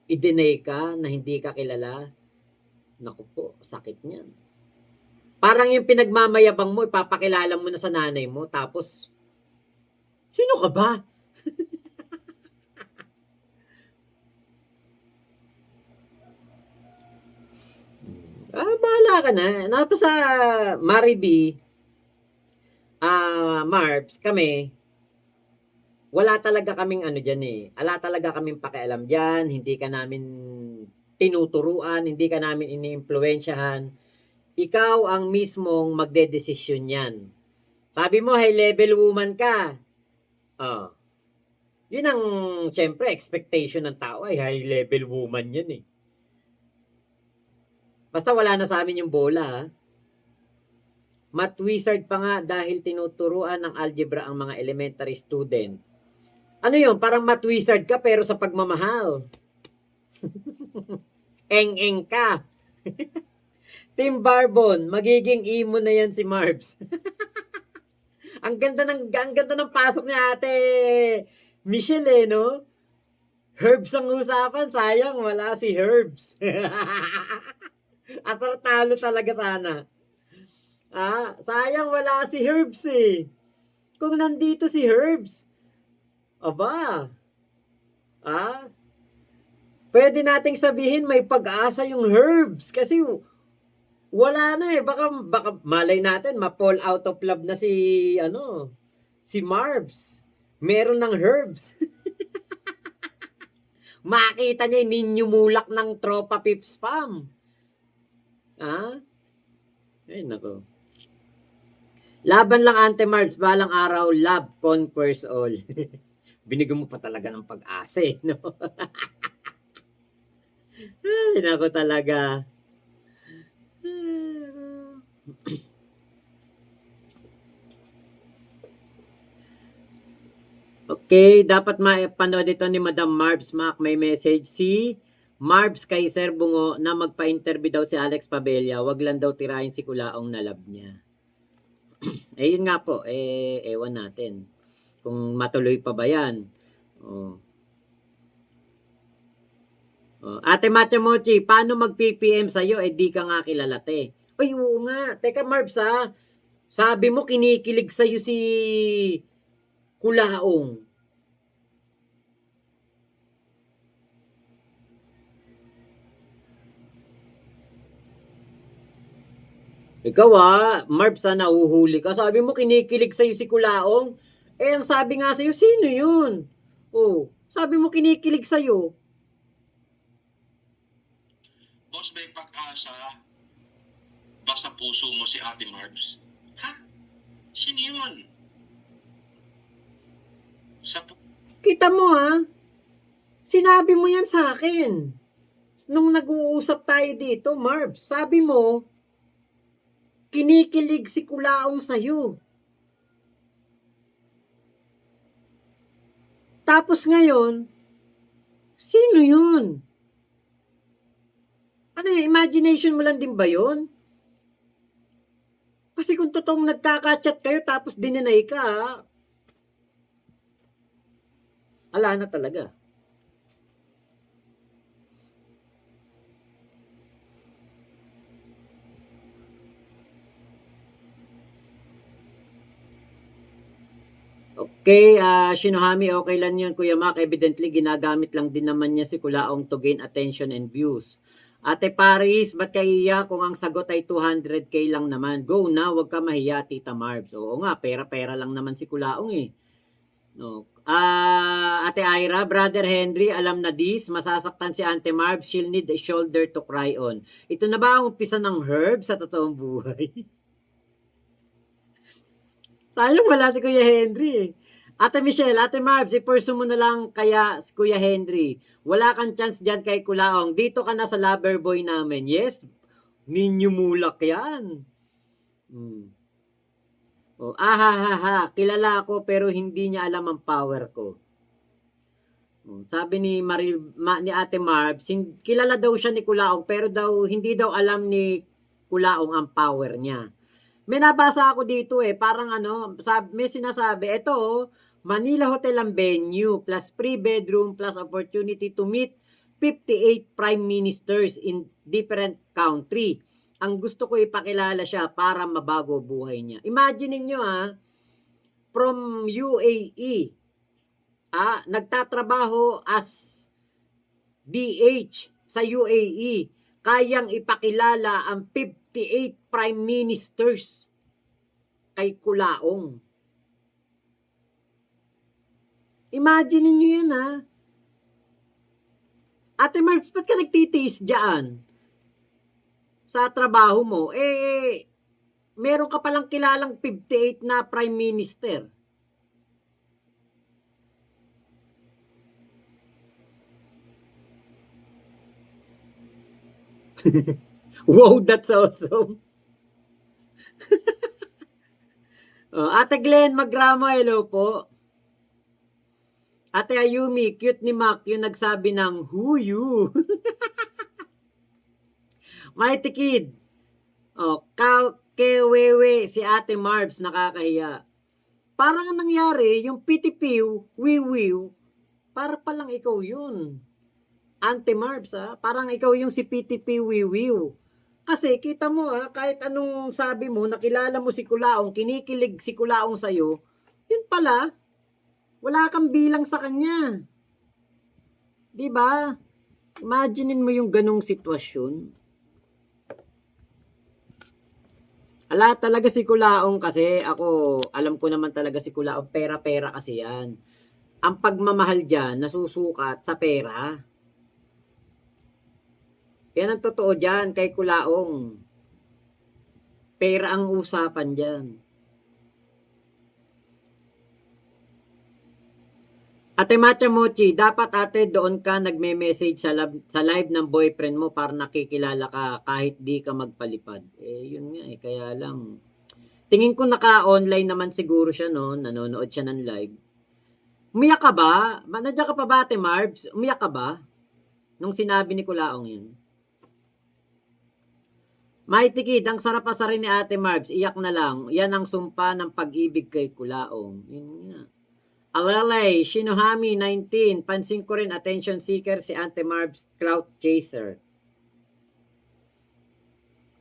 i-deny ka na hindi ka kilala, naku po, sakit niyan. Parang yung pinagmamayabang mo, ipapakilala mo na sa nanay mo, tapos, sino ka ba? Bahala ka na. Napasa Mariby, Marbs, kami, wala talaga kaming dyan eh. Wala talaga kaming pakialam dyan. Hindi ka namin tinuturuan, hindi ka namin iniimpluwensyahan. Ikaw ang mismong magdedesisyon yan. Sabi mo, high level woman ka. Yun ang, syempre, expectation ng tao ay high level woman yan eh. Basta wala na sa amin yung bola ha. Math wizard pa nga dahil tinuturuan ng algebra ang mga elementary student. Ano yun? Parang math wizard ka pero sa pagmamahal. Eng-eng ka. Team Barbon, magiging imo na yan si Marbs. ang ganda ng pasok ni Ate Michelle no? Herbs ang usapan, sayang wala si Herbs. At talo talaga sana. Sayang wala si Herbs eh. Kung nandito si Herbs, aba, pwede nating sabihin may pag-asa yung Herbs kasi wala na eh. Baka malay natin, ma-fall out of love na si Marbs. Meron ng Herbs. Makita niya yung ninyumulak ng tropa pips spam. Ay, nako. Laban lang Ante Marbs, balang araw, love conquers all. Binigyan mo pa talaga ng pag-asa eh, no? Ay, nako talaga. Okay, dapat mapanood ito ni Madam Marbs Mac. May message si Marbs kay Sir Bungo na magpa-interview daw si Alex Pabella. Wag lang daw tirahin si Kulaong na love niya. Yun nga po, ewan natin. Kung matuloy pa ba yan. Ate Matcha Mochi, paano mag-PPM sa'yo? Di ka nga kilala, te. Ay, oo nga. Teka, Marbs Sabi mo, kinikilig sa'yo si Kulaong. Ikaw Marv, sana uhuhuli ka. Sabi mo, kinikilig sa'yo si Kulaong. Eh, ang sabi nga sa'yo, sino yun? Oh, sabi mo, kinikilig sa'yo. Boss, may pag-asa ba sa puso mo si Ate Marbs? Ha? Sino yun? Sa Kita mo sinabi mo yan sa akin. Nung nag-uusap tayo dito, Marv, sabi mo, kinikilig si Kulaong sa'yo. Tapos ngayon, sino yun? Ano imagination mo lang din ba yun? Kasi kung totoong nagkaka-chat kayo tapos dininay ka, ala na talaga. Okay, Shinohami, okay lang yun, Kuya Mac. Evidently, ginagamit lang din naman niya si Kulaong to gain attention and views. Ate Paris, ba't kaiya kung ang sagot ay 200k lang naman? Go na, wag ka mahiya, Tita Marbs. Oo nga, pera-pera lang naman si Kulaong eh. No. Ate Ira, Brother Henry, alam na this, masasaktan si Ate Marbs, she'll need a shoulder to cry on. Ito na ba ang umpisa ng herb sa totoong buhay? Sayang wala si Kuya Henry eh. Ate Michelle, Ate Marbs, i-pursue mo na lang kaya si Kuya Henry. Wala kang chance dyan kay Kulaong. Dito ka na sa lover boy namin. Yes, ninyo mulak yan. Oh, kilala ko pero hindi niya alam ang power ko. Sabi ni ni Ate Marbs, kilala daw siya ni Kulaong pero hindi daw alam ni Kulaong ang power niya. May nabasa ako dito parang may sinasabi, ito Manila Hotel ang venue plus free bedroom plus opportunity to meet 58 prime ministers in different country. Ang gusto ko ipakilala siya para mabago buhay niya. Imagine niyo from UAE, nagtatrabaho as DH sa UAE, kayang ipakilala ang 58 prime ministers kay Kulaong. Imagine niyo yan Ate Marbs, ba't ka nagtitiis dyan? Sa trabaho mo, meron ka palang kilalang 58 na prime minister. Wow, that's awesome. Ate Glenn Magramo, hello po. Ate Ayumi, cute ni Mac, yung nagsabi ng who you. Mighty Kid. Kewewe si Ate Marbs, nakakahiya. Parang ang nangyari, yung pitipiw, wiwiw, para palang ikaw yun. Ate Marbs parang ikaw yung si pitipiw, wiwiw. Kasi kita mo kahit anong sabi mo, nakilala mo si Kulaong, kinikilig si Kulaong sa'yo, yun pala, wala kang bilang sa kanya. Diba? Imaginein mo yung ganong sitwasyon. Ala talaga si Kulaong kasi ako, alam ko naman talaga si Kulaong, pera-pera kasi yan. Ang pagmamahal dyan, nasusukat sa pera. Yan ang totoo dyan kay Kulaong. Pera ang usapan dyan. Ate Macha Mochi, dapat ate doon ka nagme-message sa live ng boyfriend mo para nakikilala ka kahit di ka magpalipad. Yun nga kaya lang. Tingin ko naka-online naman siguro siya nanonood siya ng live. Umiyak ka ba? Nandiyan ka pa ba, Ate Marbs? Umiyak ka ba? Nung sinabi ni Kulaong yun. Mighty Kid, ang sarap rin ni Ate Marbs, iyak na lang. Yan ang sumpa ng pag-ibig kay Kulaong. Yun nga. Alalay, Shinohami 19, pansin ko rin attention seeker si Ate Marbs, clout chaser.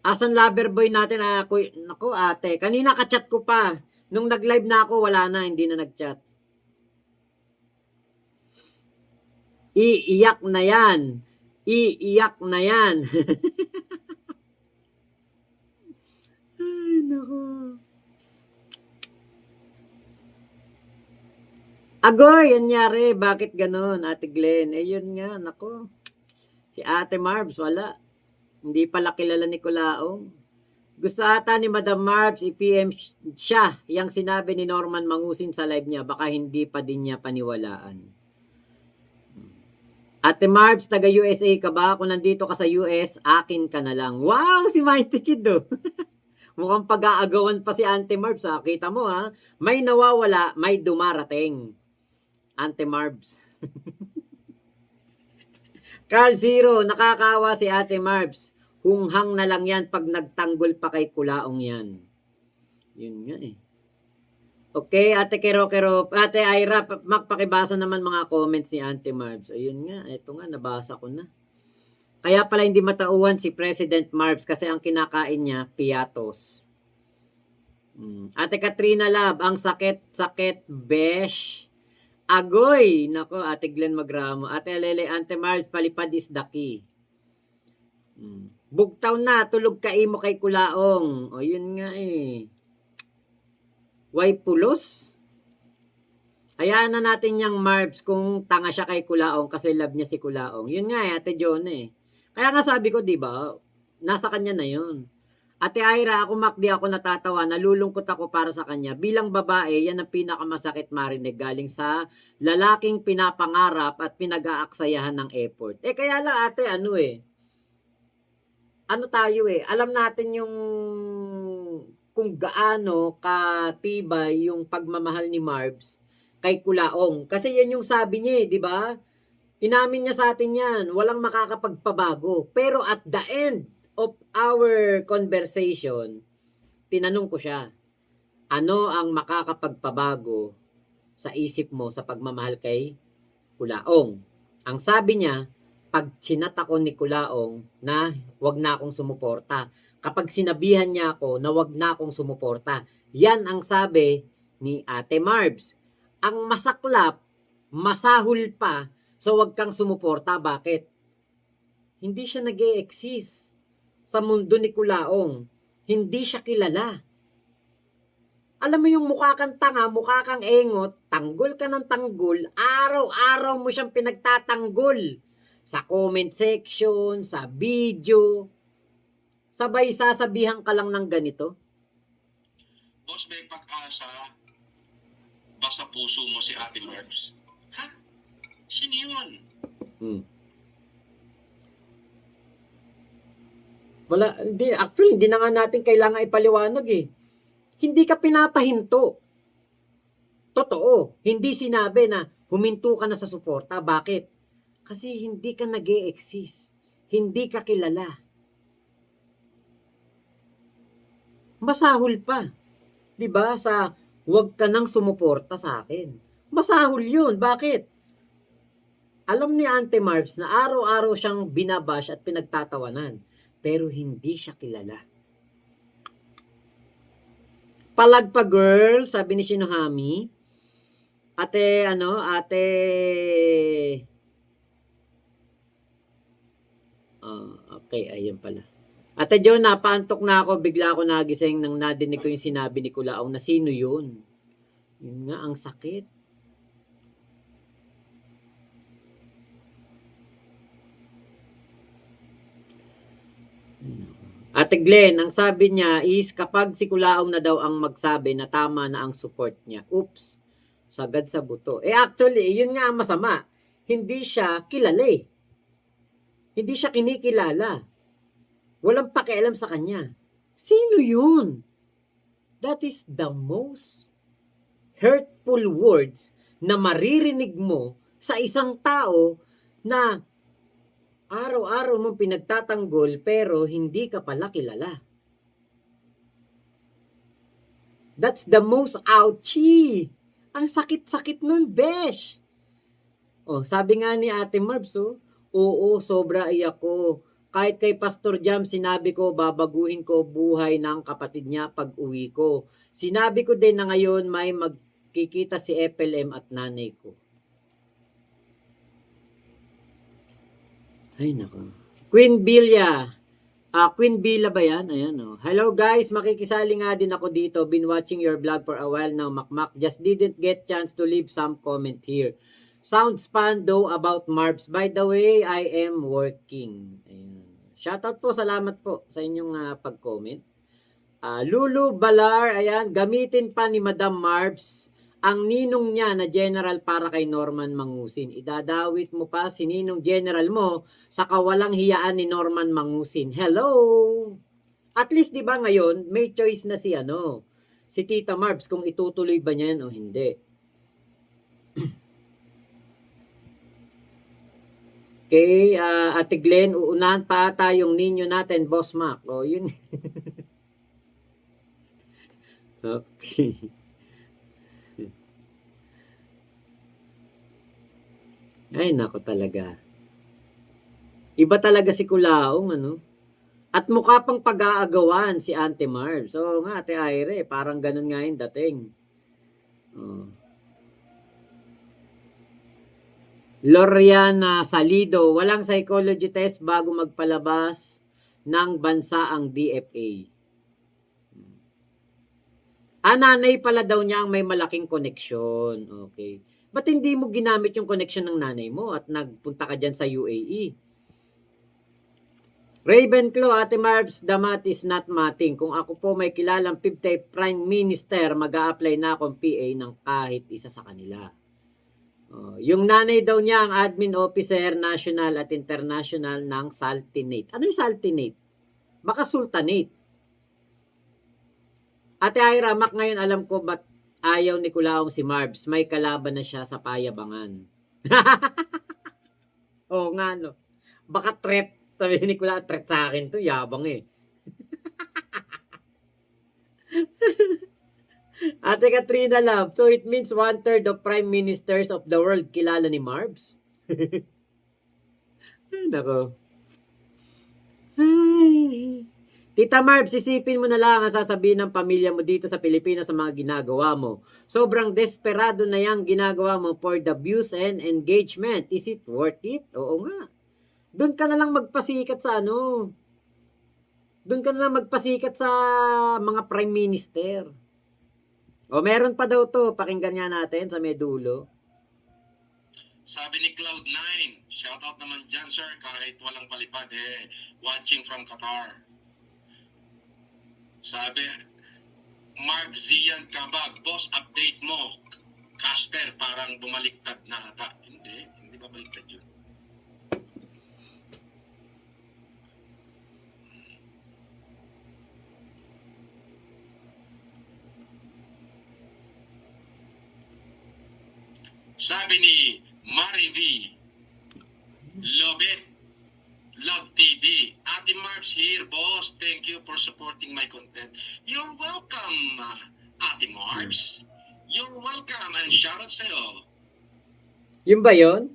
Asan lover boy natin? Naku, ate. Kanina ka-chat ko pa. Nung nag-live na ako, wala na. Hindi na nag-chat. Iiyak na yan. Iiyak na yan. Ay, naku. Agoy, anyari. Bakit ganon, Ate Glenn? Eh, yun nga, naku. Si Ate Marbs, wala. Hindi pala kilala ni Kulaong. Gusto ata ni Madam Marbs i-PM siya yung sinabi ni Norman Mangusin sa live niya. Baka hindi pa din niya paniwalaan. Ate Marbs, taga USA ka ba? Kung nandito ka sa US, akin ka na lang. Wow, si Mighty Kid oh. Mukhang pag-aagawan pa si Ate Marbs ha. Kita mo ha. May nawawala, may dumarating. Ate Marbs. Carl Zero, nakakawa si Ate Marbs. Hunghang na lang yan pag nagtanggol pa kay Kulaong yan. Yun nga eh. Okay, Ate Kero, Ate Ira, pakibasa naman mga comments ni Ate Marbs. Ayun nga, ito nga, nabasa ko na. Kaya pala hindi matauhan si President Marbs kasi ang kinakain niya, piatos. Ate Katrina Lab, ang sakit, besh. Agoy! Nako, Ate Glenn Magramo. Ate Lele, Ate Marbs, palipad is the key. Bugtaw na, tulog ka imo kay Kulaong. O yun nga eh. Why pulos? Hayaan na natin yung Marbs kung tanga siya kay Kulaong kasi love niya si Kulaong. Yun nga eh, Ate John eh. Kaya nga sabi ko, di ba, nasa kanya na yun. Ate Ira, ako makdi ako natatawa, nalulungkot ako para sa kanya. Bilang babae, yan ang pinakamasakit marinig galing sa lalaking pinapangarap at pinag-aaksayahan ng effort. Eh kaya lang ate, ano tayo alam natin yung kung gaano katibay yung pagmamahal ni Marbs kay Kulaong. Kasi yan yung sabi niya di ba? Inamin niya sa atin yan, walang makakapagpabago. Pero at the end of our conversation, tinanong ko siya, ano ang makakapagpabago sa isip mo sa pagmamahal kay Kulaong? Ang sabi niya, pag sinat ako ni Kulaong na wag na akong sumuporta. Kapag sinabihan niya ako na wag na akong sumuporta. Yan ang sabi ni Ate Marbs. Ang masaklap, masahol pa, so wag kang sumuporta. Bakit? Hindi siya nag-e-exist sa mundo ni Kulaong. Hindi siya kilala. Alam mo yung mukha kang tanga, mukha kang engot, tanggol ka ng tanggol, araw-araw mo siyang pinagtatanggol. Sa comment section, sa video, sabay sasabihan ka lang ng ganito. Boss, may pag-asa ba sa puso mo si Ate Marbs? Ha? Sino yun? Wala, hindi na nga natin kailangan ipaliwanag eh. Hindi ka pinapahinto. Totoo, hindi sinabi na huminto ka na sa suporta. Bakit? Kasi hindi ka nag-e-exist. Hindi ka kilala. Masahol pa. 'Di ba? Sa wag ka nang sumuporta sa akin. Masahol 'yun. Bakit? Alam ni Ate Marbs na araw-araw siyang binabash at pinagtatawanan. Pero hindi siya kilala. Palagpa girl, sabi ni Shinohami. Ate, okay, ayun pala. Ate Jo, napaantok na ako, bigla ako nagising nang nadinig ko yung sinabi ni Kulaong na sino yun. Yun nga, ang sakit. Ate Glenn, ang sabi niya is kapag si Kulaong na daw ang magsabi na tama na ang support niya. Oops, sagad sa buto. Actually, yun nga ang masama. Hindi siya kilala eh. Hindi siya kinikilala. Walang pakialam sa kanya. Sino yun? That is the most hurtful words na maririnig mo sa isang tao na araw-araw mong pinagtatanggol pero hindi ka pala kilala. That's the most ouchie. Ang sakit-sakit nun, besh. Sabi nga ni Ate Marbs, oo, sobra iyak ko. kahit kay Pastor Jam, sinabi ko, babaguhin ko buhay ng kapatid niya pag uwi ko. Sinabi ko din na ngayon may magkikita si FLM at nanay ko. Ay, nako. Queen Villa. Queen Villa ba yan? Ayan, oh. Hello guys, makikisali nga din ako dito. Been watching your vlog for a while now, Makmak. Just didn't get chance to leave some comment here. Sounds fun though about Marbs. By the way, I am working. Ayan. Shoutout po, salamat po sa inyong pag-comment. Lulu Balar, ayan, gamitin pa ni Madam Marbs ang ninong niya na general para kay Norman Mangusin. Idadawit mo pa si ninong general mo sa kawalang hiyaan ni Norman Mangusin. Hello! At least 'di ba ngayon, may choice na si si Tita Marbs kung itutuloy ba niya yan o hindi. Okay, Ate Glenn, uunahan pa ata yung ninyo natin, Boss Mac. O, yun. Okay. Ay, nako talaga. Iba talaga si Kulaong, At mukha pang pag-aagawan si Auntie Marv. So nga, Ate Aire, parang ganun nga yung dating. Oh. Loriana Salido, walang psychology test bago magpalabas ng bansa ang DFA. Nanay pala daw niya ang may malaking koneksyon. Okay. Ba't hindi mo ginamit yung connection ng nanay mo at nagpunta ka dyan sa UAE? Ravenclaw, Ate Marbs, the math is not mathing. Kung ako po may kilalang 50 Prime Minister, mag-a-apply na akong PA ng kahit isa sa kanila. Yung nanay daw niya ang admin officer, national at international ng Sultanate. Ano yung Sultanate? Baka Sultanate. Ate Ira, Mac, ngayon alam ko ba't ayaw ni Kulaong si Marbs. May kalaban na siya sa payabangan. Oo nga, no. Baka threat. Sabi ni Kulaong, threat sa akin to. Yabang eh. Ate Katrina Love, so it means 1/3 of prime ministers of the world kilala ni Marbs? Ay, nako. Ay. Tita Marbs, isipin mo na lang ang sasabihin ng pamilya mo dito sa Pilipinas sa mga ginagawa mo. Sobrang desperado na yung ginagawa mo for the views and engagement. Is it worth it? Oo nga. Doon ka na lang magpasikat sa Doon ka na lang magpasikat sa mga prime minister. O meron pa daw to, pakinggan nga natin sa medulo. Sabi ni Cloud9, shoutout naman dyan sir, kahit walang palipad watching from Qatar. Sabi, Mark Zian Kabag, boss, update mo. Casper, parang bumaliktad na ata. Hindi ba baliktad yun? Sabi ni Mari V, Love TV. Ate Marbs here, boss. Thank you for supporting my content. You're welcome, Ate Marbs. You're welcome and shoutout sa'yo. Yung ba yun?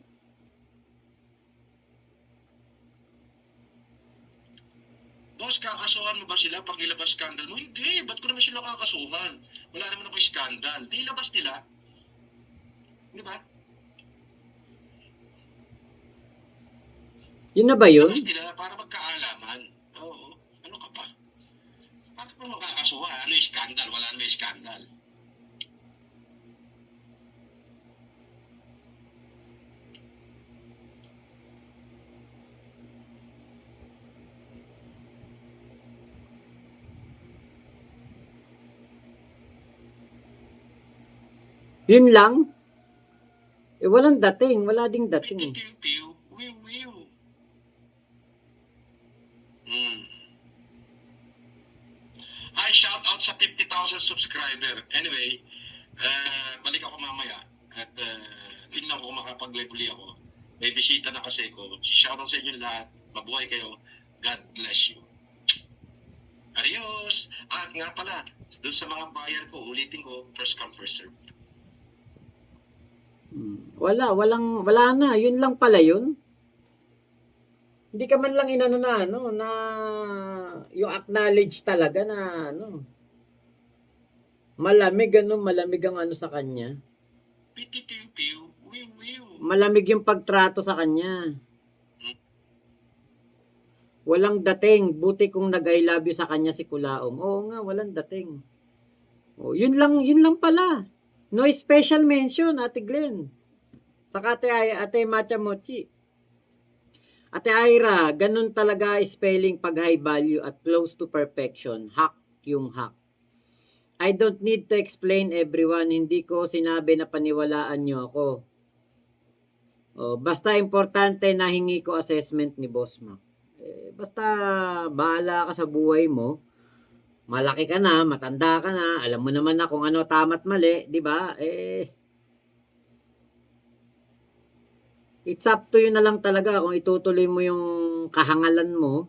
Boss, kakasuhan mo ba sila pag nilabas scandal mo? Hindi. Ba't ko naman sila kakasuhan? Wala naman ako scandal. Di labas nila. Di ba? Yun na ba yun? Labas nila para magkaalaman. Oo. Ano ka pa? Bakit mo makakasuhan? Ano yung scandal? Wala naman yung scandal. Yun lang? Walang dating. Wala ding dating. Piu-piu-piu. Wiu-wiu. Hi, shout out sa 50,000 subscriber. Anyway, balik ako mamaya at tingnan ko kung makapag-live uli ako. May bisita na kasi ko. Shout out sa inyo lahat. Mabuhay kayo. God bless you. Adios! At nga pala, doon sa mga buyer ko, ulitin ko, first come, first serve. Wala na. Yun lang pala yun. Hindi ka man lang inano na ano na yung acknowledge talaga na ano malamig ang ano sa kanya. Piu, wiw, wiw. Malamig yung pagtrato sa kanya. Walang dating. Buti kung nag-I love you sa kanya si Kulaong. Oo nga, walang dating. Oh, yun lang pala. No special mention, Ate Glenn. Saka Ate Macha Mochi. Ate Ira, ganun talaga spelling pag high value at close to perfection. Hack yung hack. I don't need to explain everyone. Hindi ko sinabi na paniwalaan nyo ako. Oh, basta importante na hingi ko assessment ni Boss Mac. Basta bahala ka sa buhay mo. Malaki ka na, matanda ka na, alam mo naman na kung ano tama't mali, di ba? It's up to you na lang talaga kung itutuloy mo yung kahangalan mo.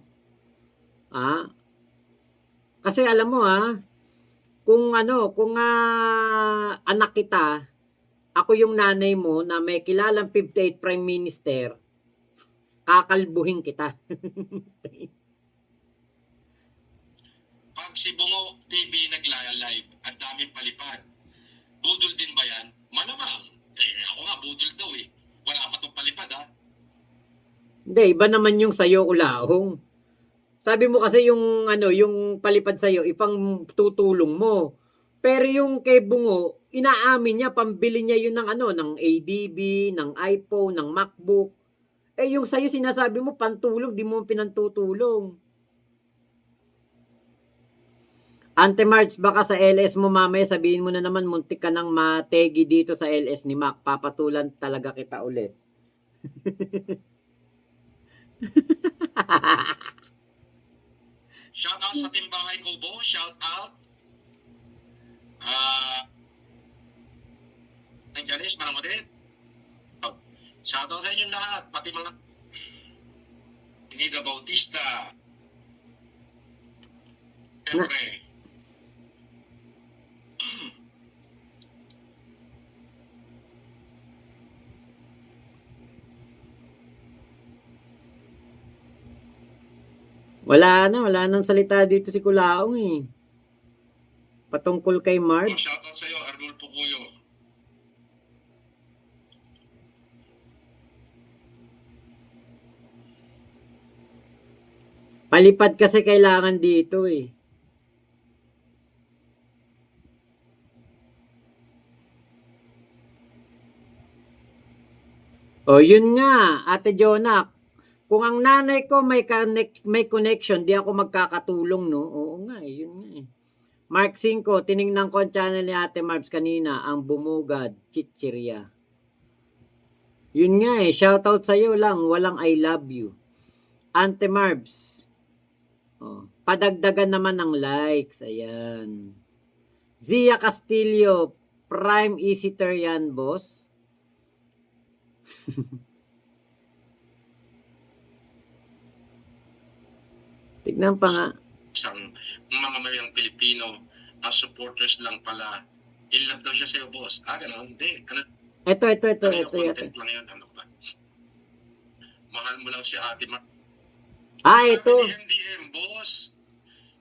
Kasi alam mo kung anak kita, ako yung nanay mo na may kilalang 58 Prime Minister, kakalbuhin kita. Pag si Bungo TV nag-live, ang daming palipad. Budol din ba yan? Malamang. Ako nga, budol daw eh. Wala pa itong palipad Hindi, iba naman yung sayo, Kulaong. Sabi mo kasi yung palipad sayo, ipang tutulong mo. Pero yung kay Bungo, inaamin niya, pambili niya yun ng ADB, ng iPhone, ng MacBook. Yung sayo sinasabi mo, pantulong, di mo pinantutulong. Ante March, baka sa LS mo mamaya sabihin mo na naman muntik ka nang mategi dito sa LS ni Mac. Papatulan talaga kita ulit. Shout out sa Timbahay Kubo. Shout out. Angeles, Manamodet. Shout out sa inyo lahat. Pati mga Nida Bautista. Siyempre. Wala nang salita dito si Kulaong eh. Patungkol kay Marge. Shout out sa iyo, Arnulfo Puyo. Palipad kasi kailangan dito eh. O yun nga, Ate Jonah. Kung ang nanay ko may connection, di ako magkakatulong, no? Oo nga, yun nga eh. Mark 5, tiningnan ko ang channel ni Ate Marbs kanina, ang Bumugad, Chichiria. Yun nga eh, shoutout sa'yo lang, walang I love you. Ate Marbs, padagdagan naman ng likes, ayan. Zia Castillo, Prime Easyter yan, boss. Tignan pa nga. Isang mamamayang Pilipino, supporters lang pala. In love daw siya sa'yo, boss. Ganon. Hindi. Ito. Yung content lang yun. Ano ba? Mahal mo lang si Ate Mar. Ito. Sabi ni MDM, boss.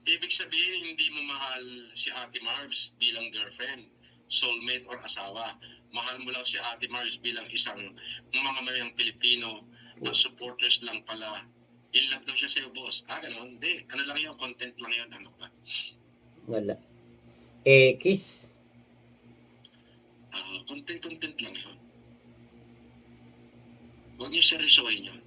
Ibig sabihin, hindi mo mahal si Ate Marbs bilang girlfriend, soulmate, or asawa. Mahal mo lang si Ate Marbs bilang isang mamamayang Pilipino, supporters lang pala. In love daw siya sa'yo, boss. Ganon. Hindi. Ano lang yun? Content lang yun. Ano ba? Wala. Kiss. Content lang yun. Huwag niyo seryosohin yun.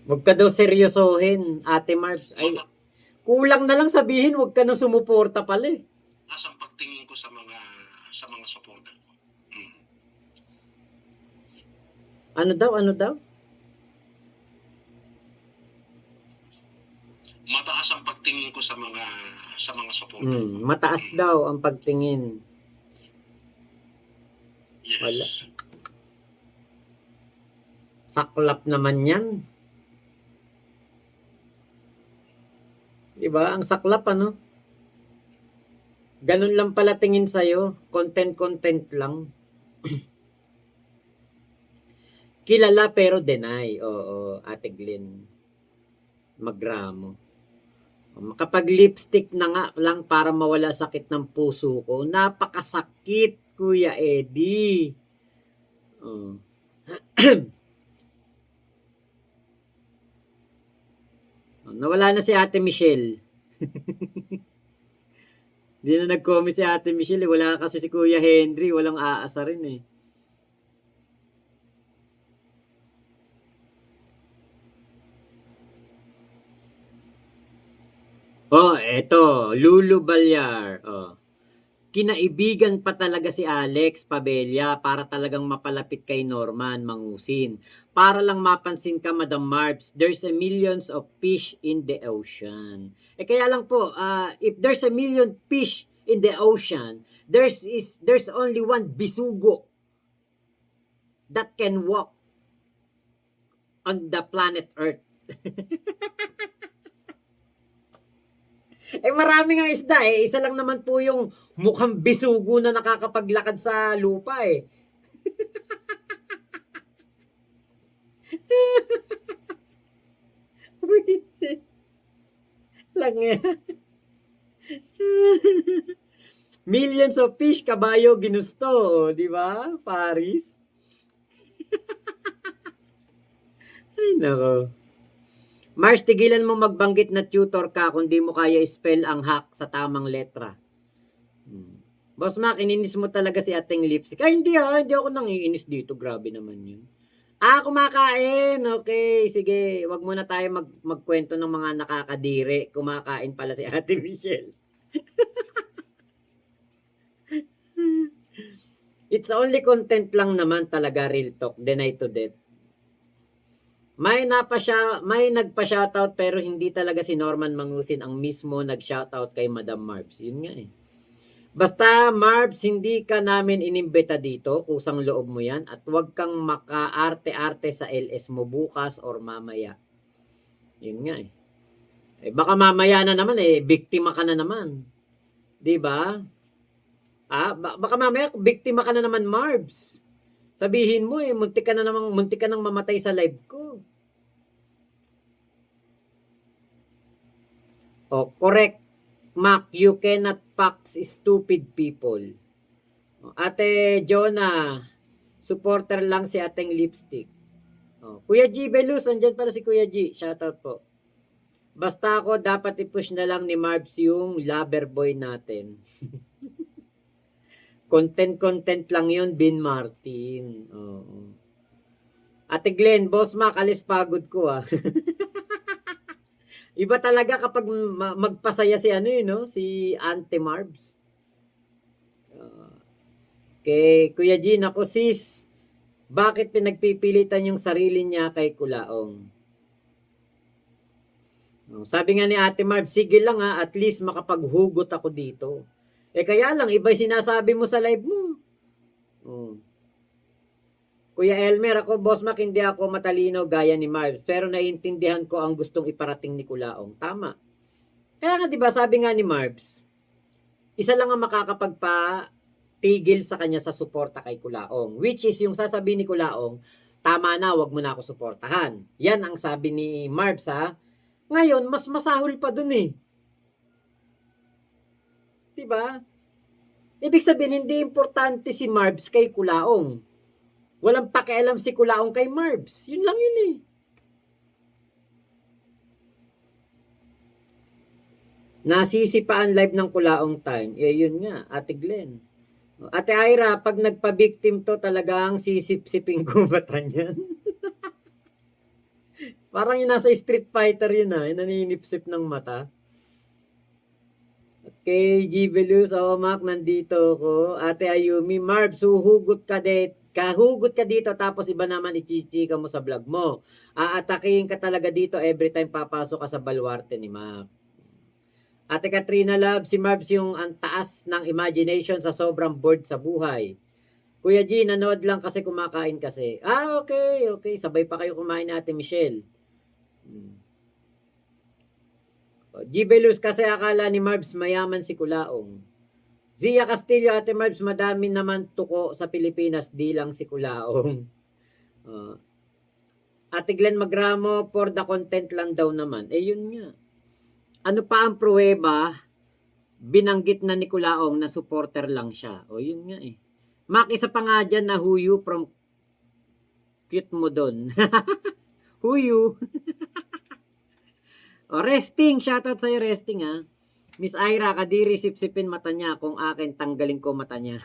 Huwag ka daw seryosohin, Ate Marbs. Ay, kulang na lang sabihin, huwag ka na sumuporta pala eh. As ang pagtingin ko sa mga supporter ko. Ano daw? Mataas ang pagtingin ko sa mga supporter ko. Mataas daw ang pagtingin. Yes. Wala. Saklap naman yan. Diba? Ang saklap, ano? Ganun lang pala tingin sa'yo. Content lang. Kilala pero deny. Oo, Ate Glenn Magramo. Makapag-lipstick na nga lang para mawala sakit ng puso ko. Napakasakit, Kuya Eddie. Oh. Nawala na si Ate Michelle. Hindi na nag-comment si Ate Michelle. Wala kasi si Kuya Henry. Walang aasa rin eh. Oh, eto. Lulu Balyar. Oh. Kinaibigan pa talaga si Alex Pabella para talagang mapalapit kay Norman Mangusin. Para lang mapansin ka, Madam Marbs, there's a millions of fish in the ocean. Kaya lang po, if there's a million fish in the ocean, there's only one bisugo that can walk on the planet Earth. Marami nga isda eh. Isa lang naman po yung mukhang bisugo na nakakapaglakad sa lupa eh. Lang yan. Millions of fish, kabayo, ginusto. Oh, di ba? Paris. Ay, nako. Mars, tigilan mo magbanggit na tutor ka kung di mo kaya spell ang hack sa tamang letra. Boss Mac, ininis mo talaga si ating lipstick. Ay, hindi ako nang iinis dito. Grabe naman yun. Kumakain. Okay, sige. Wag muna tayo magkwento ng mga nakakadiri. Kumakain pala si Ate Michelle. It's only content lang naman talaga, real talk. Deny to death. May nagpa-shoutout pero hindi talaga si Norman Mangusin ang mismo nag-shoutout kay Madam Marbs. Yun nga eh. Basta Marbs, hindi ka namin inimbita dito, kusang loob mo yan, at huwag kang maka-arte-arte sa LS mo bukas or mamaya. Yun nga eh. Baka mamaya na naman biktima ka na naman. 'Di ba? Baka mamaya biktima ka na naman, Marbs. Sabihin mo muntik ka nang mamatay sa live ko. Correct. Mac, you cannot pax stupid people. Ate Jonah, supporter lang si ating lipstick. Kuya G Belus, andyan pala si Kuya G. Shoutout po. Basta ako, dapat i-push na lang ni Marbs yung lover boy natin. Content lang yun, Bin Martin. Oo. Ate Glenn, Boss Mac, alis pagod ko Iba talaga kapag magpasaya si si Auntie Marbs. Kay Kuya G, ako sis, bakit pinagpipilitan yung sarili niya kay Kulaong? Sabi nga ni Ate Marbs, sige lang at least makapaghugot ako dito. Kaya lang, iba sinasabi mo sa live mo. Kuya Elmer, ako, Boss Mac, hindi ako matalino gaya ni Marbs, pero naiintindihan ko ang gustong iparating ni Kulaong. Tama. Kaya nga, diba, sabi nga ni Marbs, isa lang ang makakapagpatigil sa kanya sa suporta kay Kulaong, which is yung sasabihin ni Kulaong, tama na, wag mo na ako suportahan. Yan ang sabi ni Marbs Ngayon, mas masahol pa dun Diba? Ibig sabihin, hindi importante si Marbs kay Kulaong. Walang pakialam si Kulaong kay Marbs. Yun lang yun Nasisi pa ang live ng Kulaong time. Yun nga, Ate Glenn. Ate Ira, pag nagpa-victim to talagang sisip-siping kumatan yan. Parang yung nasa Street Fighter yun yung naninipsip ng mata. Okay, G. Belus, Mac, nandito ko. Ate Ayumi, Marbs, huhugot ka dito tapos iba naman ichichika mo sa vlog mo. Aatakihin ka talaga dito every time papasok ka sa baluarte ni Mac. Ate Katrina Love, si Marbs yung ang taas ng imagination sa sobrang bored sa buhay. Kuya G, nanood lang kasi kumakain kasi. Okay. Sabay pa kayo kumain ni Ate Michelle. G. Belus, kasi akala ni Marbs mayaman si Kulaong. Zia Castillo, Ate Marbs, madami naman tuko sa Pilipinas, di lang si Kulaong. Ate Glenn Magramo, for the content lang daw naman. Eh, yun nga. Ano pa ang pruweba? Binanggit na ni Culaong na supporter lang siya. O, yun nga eh. Mak, isa pa nga dyan na huyu from cute mo doon. Huyu. O, resting. Shoutout sa'yo, resting ha. Miss Ira, kadiri sipsipin mata niya. Kung akin, tanggalin ko mata niya.